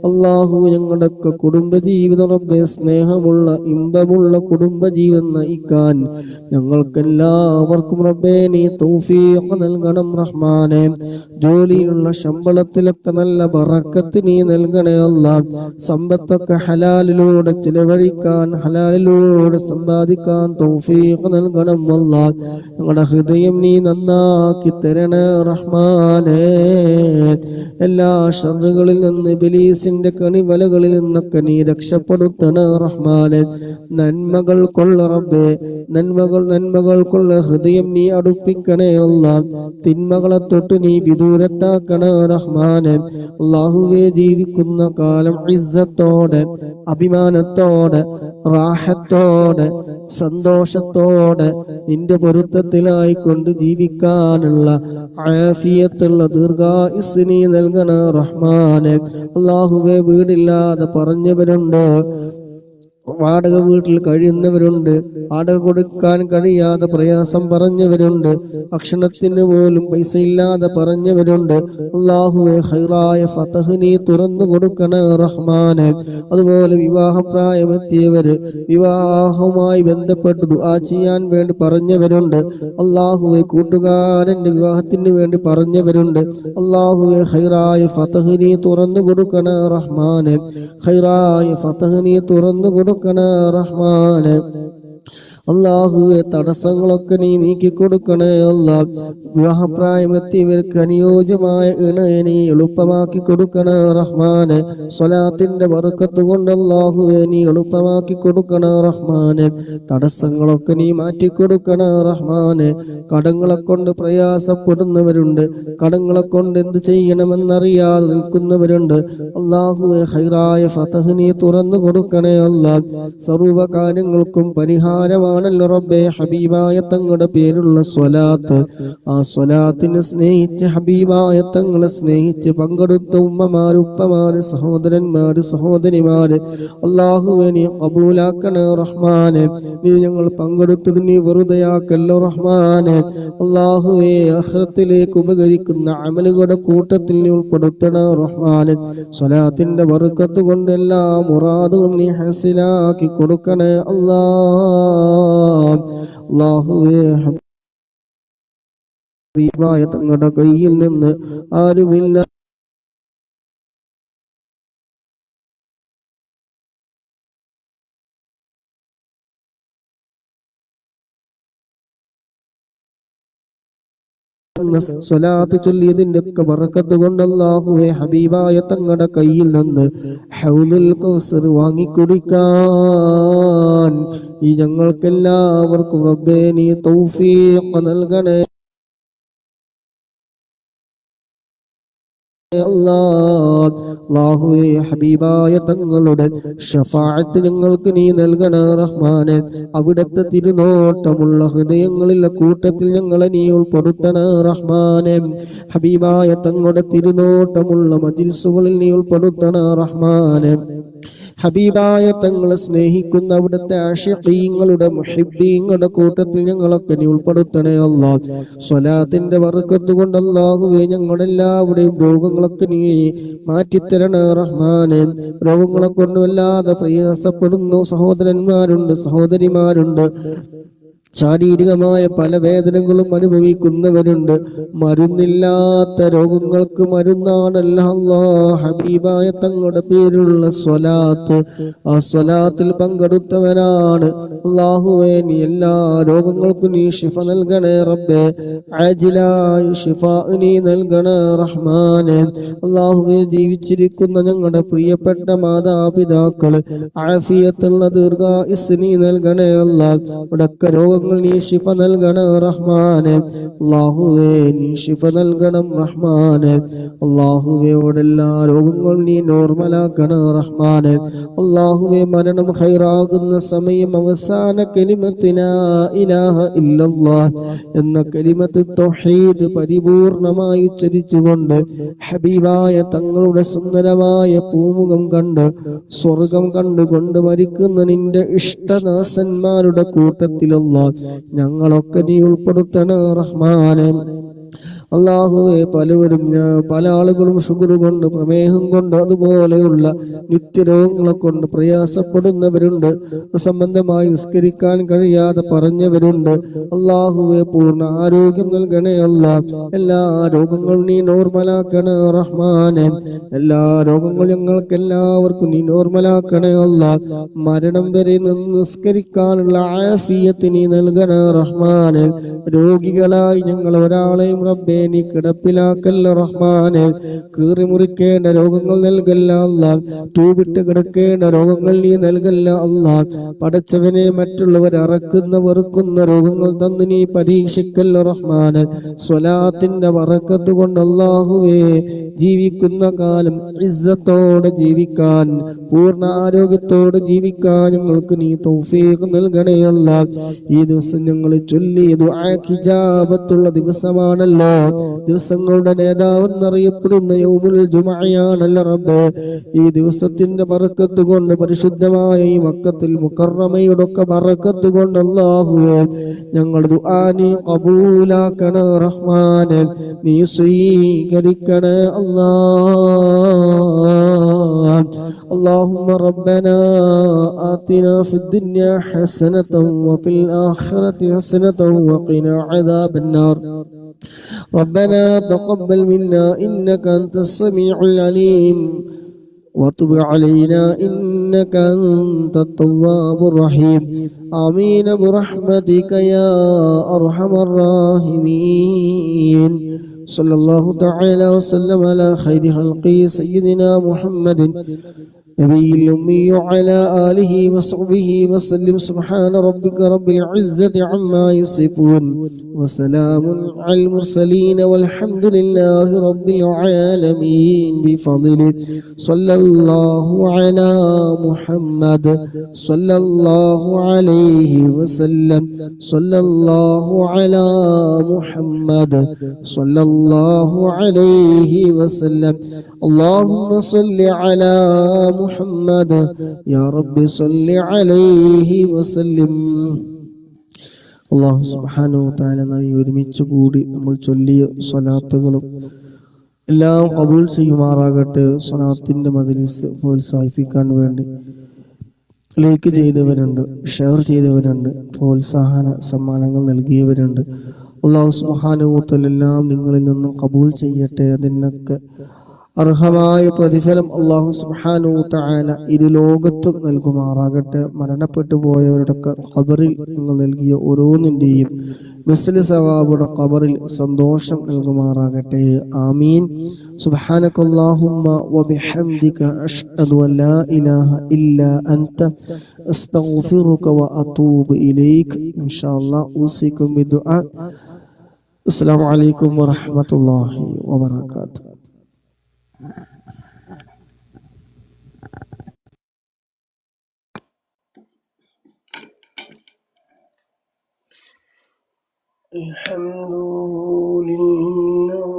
അല്ലാഹു, ഞങ്ങളുടെയൊക്കെ കുടുംബജീവിതം റബ്ബേ സ്നേഹമുള്ള ഇമ്പമുള്ള കുടുംബജീവിതം നയിക്കാൻ ഞങ്ങൾക്കെല്ലാവർക്കും റബ്ബേ നീ തൗഫീഖ് നൽകണം റഹ്മാനെ. ജോലിയിലുള്ള ശമ്പളത്തിലൊക്കെ നല്ല ബറക്കത്ത് നീ നൽകണേ അല്ലാഹ്. സമ്പത്തൊക്കെ ഹലാലിലൂടെ ചിലവഴിക്കാൻ, ഹലാലിലൂടെ സമ്പാദിക്കാൻ തൗഫീഖ് നൽകണം അല്ലാഹ്. ഞങ്ങളുടെ ഹൃദയം നീ നന്നാക്കി തരണേ റഹ്മാനെ. എല്ലാ ഷർറുകളിൽ നിന്ന് ഇബ്ലീസിന്റെ കണിവലകളിൽ നിന്നൊക്കെ നീ രക്ഷപ്പെടുത്തണേ റഹ്മാനെ. നന്മകൾ കൊള്ള റബ്ബേ, നന്മകൾ കൊള്ള ഹൃദയം നീ അടുപ്പിക്കണേ അല്ലാഹ്. തിന്മകളെ തൊട്ട് നീ വിദൂരത്താക്കണേ റഹ്മാനെ. അല്ലാഹുവേ, ജീവിക്കുന്ന കാലം ഇസ്സത്തോടെ, അഭിമാനത്തോടെ, റാഹത്തോടെ, സന്തോഷത്തോടെ നിന്റെ പൊരുത്തത്തിലായിക്കൊണ്ട് ജീവിക്കാനുള്ള ആഫിയത്തുള്ള ദീർഘായുസ്സ് നീ നൽകണേ റഹ്മാനെ. അല്ലാഹുവേ, വീടില്ലാതെ പറഞ്ഞവരുണ്ട്, വാടക വീട്ടിൽ കഴിയുന്നവരുണ്ട്, വാടക കൊടുക്കാൻ കഴിയാതെ പ്രയാസം പറഞ്ഞവരുണ്ട്, ഭക്ഷണത്തിന് പോലും പൈസ ഇല്ലാതെ പറഞ്ഞവരുണ്ട്. അല്ലാഹുവേ, ഖൈറായ ഫതഹ് നീ തുറന്നു കൊടുക്കണേ റഹ്മാനെ. അതുപോലെ വിവാഹപ്രായമെത്തിയവര്, വിവാഹവുമായി ബന്ധപ്പെട്ട് ദുആ ചെയ്യാൻ വേണ്ടി പറഞ്ഞവരുണ്ട്. അല്ലാഹുവേ, കൂട്ടുകാരന്റെ വിവാഹത്തിന് വേണ്ടി പറഞ്ഞവരുണ്ട്. അല്ലാഹുവേ, ഖൈറായ ഫതഹ് നീ തുറന്നു കൊടുക്കണേ റഹ്മാനെ. ഖൈറായ ഫതഹ് നീ തുറന്നു കൊടുക്കണേ റഹ്മാനെ. അല്ലാഹുവേ, തടസ്സങ്ങളൊക്കെ നീ നീക്കിക്കൊടുക്കണേ അല്ലാഹ്. വിവാഹപ്രായമെത്തിയവർക്ക് അനുയോജ്യമായ ഇണയെ നീ എളുപ്പമാക്കി കൊടുക്കണേ റഹ്മാനെ. സ്വലാത്തിന്റെ ബർക്കത്ത് കൊണ്ട് അല്ലാഹുവേ നീ എളുപ്പമാക്കി കൊടുക്കണേ റഹ്മാനെ. തടസ്സങ്ങളൊക്കെ നീ മാറ്റിക്കൊടുക്കണേ റഹ്മാനെ. കടങ്ങളെ കൊണ്ട് പ്രയാസപ്പെടുന്നവരുണ്ട്, കടങ്ങളെ കൊണ്ട് എന്ത് ചെയ്യണമെന്നറിയാതെ നിൽക്കുന്നവരുണ്ട്. അല്ലാഹുവേ, ഖൈറായ ഫതഹ് നീ തുറന്നു കൊടുക്കണേ അല്ലാഹ്. സർവ്വ കാര്യങ്ങൾക്കും പരിഹാരമാണല്ലോ റബ്ബേ ഹബീബായ തങ്ങളുടെ പേരുള്ള സ്വലാത്ത്. ആ സ്വലാത്തിനെ സ്നേഹിച്ച്, ഹബീബായ തങ്ങളെ സ്നേഹിച്ച് പങ്കെടുത്ത ഉമ്മമാര്, ഉപ്പമാര്, സഹോദരന്മാര്, സഹോദരിമാര്, അല്ലാഹുവേ നീ ഖബൂലാക്കണേ റഹ്മാനെ. നീ ഞങ്ങൾ പങ്കെടുത്തത് നീ വെറുതെയാക്കല്ലോ റഹ്മാനെ. അല്ലാഹുവേ, ആഖിറത്തിലേക്ക് ഉപകരിക്കുന്ന അമലുകളുടെ കൂട്ടത്തിൽ നീ ഉൾപ്പെടുത്തണേ റഹ്മാനെ. സ്വലാത്തിന്റെ ബർക്കത്ത് കൊണ്ട് എല്ലാ മുറാദുകളും നീ ഹസിലാക്കി കൊടുക്കണേ അല്ലാഹ്. അല്ലാഹുവേ, ഹബീബായ തങ്ങളുടെ കയ്യിൽ നിന്ന് ആരുമില്ല സ്വലാത്ത് ചൊല്ലിയതിന്റെ ഒക്കെ ബർക്കത്ത് കൊണ്ട് അല്ലാഹുവേ, ഹബീബായ തങ്ങളുടെ കയ്യിൽ നിന്ന് ഹൗലുൽ കൗസർ വാങ്ങിക്കുടിക്കാൻ ഈ ഞങ്ങൾക്കെല്ലാവർക്കും റബ്ബേ നീ തൗഫീഖ് നൽകണേ അല്ലാഹുവേ. ഹബീബായ തങ്ങളുടെ ശഫാഅത്ത് ഞങ്ങൾക്ക് നീ നൽകണേ റഹ്മാനെ. അവിടുത്തെ തിരുനോട്ടമുള്ള ഹൃദയങ്ങളിലെ കൂട്ടത്തിൽ ഞങ്ങളെ നീ ഉൾപ്പെടുത്തണേ റഹ്മാനെ. ഹബീബായ തങ്ങളുടെ തിരുനോട്ടമുള്ള മജ്ലിസുകളിൽ നീ ഉൾപ്പെടുത്തണേ റഹ്മാനെ. ഹബീബായ തങ്ങളെ സ്നേഹിക്കുന്ന അവിടുത്തെ ആശിഖീങ്ങളുടെ മുഹിബ്ബീങ്ങളുടെ കൂട്ടത്തിൽ ഞങ്ങളൊക്കെ നീ ഉൾപ്പെടുത്തണേ അല്ലാഹ്. സ്വലാത്തിന്റെ ബർക്കത്ത് കൊണ്ട് അല്ലാഹുവേ, ഞങ്ങളെല്ലാവരുടെയും രോഗങ്ങളൊക്കെ നീ മാറ്റിത്തരണേ റഹ്മാനെ. രോഗങ്ങളെ കൊണ്ട് വല്ലാതെ പ്രയാസപ്പെടുന്നു സഹോദരന്മാരുണ്ട്, സഹോദരിമാരുണ്ട്. ശാരീരികമായ പല വേദനകളും അനുഭവിക്കുന്നവരുണ്ട്. മരുന്നില്ലാത്ത രോഗങ്ങൾക്ക് മരുന്നാണല്ലോ അല്ലാഹ് ഹബീബായ തങ്ങളുടെ പേരുള്ള സ്വലാത്ത്. ആ സ്വലാത്തിൽ പങ്കെടുത്തവരാണ്. അല്ലാഹുവേ, നീ എല്ലാ രോഗങ്ങൾക്കും നീ ശിഫ നൽകണേ റബ്ബേ. ആജിലായ ശിഫ നീ നൽകണേ റഹ്മാനെ. അല്ലാഹുവേ, ജീവിച്ചിരിക്കുന്ന ഞങ്ങളുടെ പ്രിയപ്പെട്ട മാതാപിതാക്കള് ആഫിയത്തുള്ള ദീർഘായുസ്സ് നീ നൽകണേ അല്ലാഹ്. ഉടക്ക രോഗങ്ങൾ നീ ശിഫ നൽകണം റഹ്മാനെ. അല്ലാഹുവേ, നീ ശിഫ നൽകണം റഹ്മാനെ. അല്ലാഹുവേ, എല്ലാ രോഗങ്ങളും നീ നോർമലാക്കണം റഹ്മാനെ. അല്ലാഹുവേ, മരണം ഖൈറാകുന്ന സമയം അവസാന കലിമത്ത് ലാ ഇലാഹ ഇല്ലല്ലാഹ് എന്ന കലിമത്ത് തൗഹീദ് പരിപൂർണമായി ഉച്ചരിച്ചുകൊണ്ട് ഹബീബായ തങ്ങളുടെ സുന്ദരമായ പൂമുഖം കണ്ട് സ്വർഗം കണ്ടുകൊണ്ട് മരിക്കുന്ന നിന്റെ ഇഷ്ടദാസന്മാരുടെ കൂട്ടത്തിലല്ലാഹ് ഞങ്ങളൊക്കെ നീ ഉൾപ്പെടുത്തണേ റഹ്മാനെ. അല്ലാഹുവേ, പല ആളുകളും ഷുഗർ കൊണ്ട്, പ്രമേഹം കൊണ്ട്, അതുപോലെയുള്ള നിത്യരോഗങ്ങളെ കൊണ്ട് പ്രയാസപ്പെടുന്നവരുണ്ട്. സംബന്ധമായി നിസ്കരിക്കാൻ കഴിയാതെ പറഞ്ഞവരുണ്ട്. അല്ലാഹുവേ, പൂർണ്ണ ആരോഗ്യം നൽകണേ അല്ലാഹ്. എല്ലാ രോഗങ്ങളും നീ നോർമലാക്കണേ റഹ്മാനെ. എല്ലാ രോഗങ്ങളും ഞങ്ങൾക്ക് എല്ലാവർക്കും നീ നോർമലാക്കണേ അല്ലാഹ്. മരണം വരെ നിന്ന് നിസ്കരിക്കാനുള്ള ആഫിയത്ത് നീ നൽകണേ റഹ്മാനെ. രോഗികളായി ഞങ്ങൾ ഒരാളെയും റബ്ബേ നീ കിടപ്പിലാക്കല്ല റഹ്മാനെ. കീറി മുറിക്കേണ്ട രോഗങ്ങൾ നൽകല്ല അല്ലാ. തൂവിട്ട് കിടക്കേണ്ട രോഗങ്ങൾ നീ നൽകല്ല അല്ലാ. പടച്ചവനെ മറ്റുള്ളവർ അറക്കുന്ന വെറുക്കുന്ന രോഗങ്ങൾ തന്ന് നീ പരീക്ഷിക്കല്ല റഹ്മാനെ. സ്വലാത്തിന്റെ ബറക്കത്ത് കൊണ്ട് അല്ലാഹുവേ ജീവിക്കുന്ന കാലം ഇസ്സത്തോടെ ജീവിക്കാൻ, പൂർണ്ണ ആരോഗ്യത്തോടെ ജീവിക്കാൻ ഞങ്ങൾക്ക് നീ തൗഫീഖ് നൽകണേ അല്ലാ. ഈ ദിവസം ഞങ്ങൾ ചൊല്ലിയ ദുആക്ക് ഇജാബത്തുള്ള ദിവസമാണല്ലോ. ദിവസങ്ങളുടെ നേതാവെന്നറിയപ്പെടുന്ന യൗമുൽ ജുമുഅയാണല്ലോ റബ്ബേ. ഈ ദിവസത്തിന്റെ ബറക്കത്ത് കൊണ്ട്, പരിശുദ്ധമായ ഈ മക്കത്തുൽ മുകറമയുടെ ഒക്കെ ബറക്കത്ത് കൊണ്ട് അല്ലാഹുവേ ഞങ്ങളുടെ ദുആ നീ ഖബൂലാക്കണേ റഹ്മാനെ. നീ സ്വീകരിക്കണേ اللهم ربنا آتنا في الدنيا حسنة وفي الآخرة حسنة وقنا عذاب النار. ربنا تقبل منا إنك أنت السميع العليم وتب علينا إنك أنت التواب الرحيم. آمين برحمتك يا أرحم الراحمين. صلى الله تعالى وسلم على خير خلقه سيدنا محمد نبي الأمي وعلى آله وصحبه وسلم. سبحان ربك رب العزة عما يصفون وسلام على المرسلين والحمد لله رب العالمين. بفضله صلى الله على محمد صلى الله عليه وسلم. صلى الله على محمد صلى الله عليه وسلم. اللهم صل على محمد يا رب صل عليه وسلم. അല്ലാഹു സുബ്ഹാനഹു വ തആല നാം ഒരുമിച്ച് കൂടി നമ്മൾ ചൊല്ലിയ സ്വലാത്തുകളും എല്ലാം ഖബൂൽ ചെയ്യുമാറാകട്ടെ. സ്വലാത്തിന്റെ മജ്‌ലിസ് പ്രോത്സാഹിപ്പിക്കാൻ വേണ്ടി ലൈക്ക് ചെയ്തവരുണ്ട്, ഷെയർ ചെയ്തവരുണ്ട്, പ്രോത്സാഹന സമ്മാനങ്ങൾ നൽകിയവരുണ്ട്. അല്ലാഹു സുബ്ഹാനഹു വ തആല എല്ലാം നിങ്ങളിൽ നിന്നും ഖബൂൽ ചെയ്യട്ടെ. അതിനൊക്കെ അർഹമായ പ്രതിഫലം അല്ലാഹു സുബ്ഹാനഹു വ തആല ഇരുലോകത്തും നൽകുമാറാകട്ടെ. മരണപ്പെട്ടു പോയവരുടെ ഖബറിൽ നിങ്ങൾ നൽകിയ ഓരോന്നിന്റെയും മിസ്ലി സവാബുടെ ഖബറിൽ സന്തോഷം നൽകുമാറാകട്ടെ. ആമീൻ. സുബ്ഹാനകല്ലാഹുമ്മ വബിഹംദിക അഷ്ഹദു അൻ ലാ ഇലാഹ ഇല്ലാ അൻത അസ്തഗ്ഫിറുക വ അതൂബു ഇലൈക്. ഇൻഷാ അല്ലാഹ് ഉസിക്കും ബിദുആ. അസ്സലാമു അലൈക്കും വറഹ്മത്തുള്ളാഹി വബറകാതുഹു. الحمد لله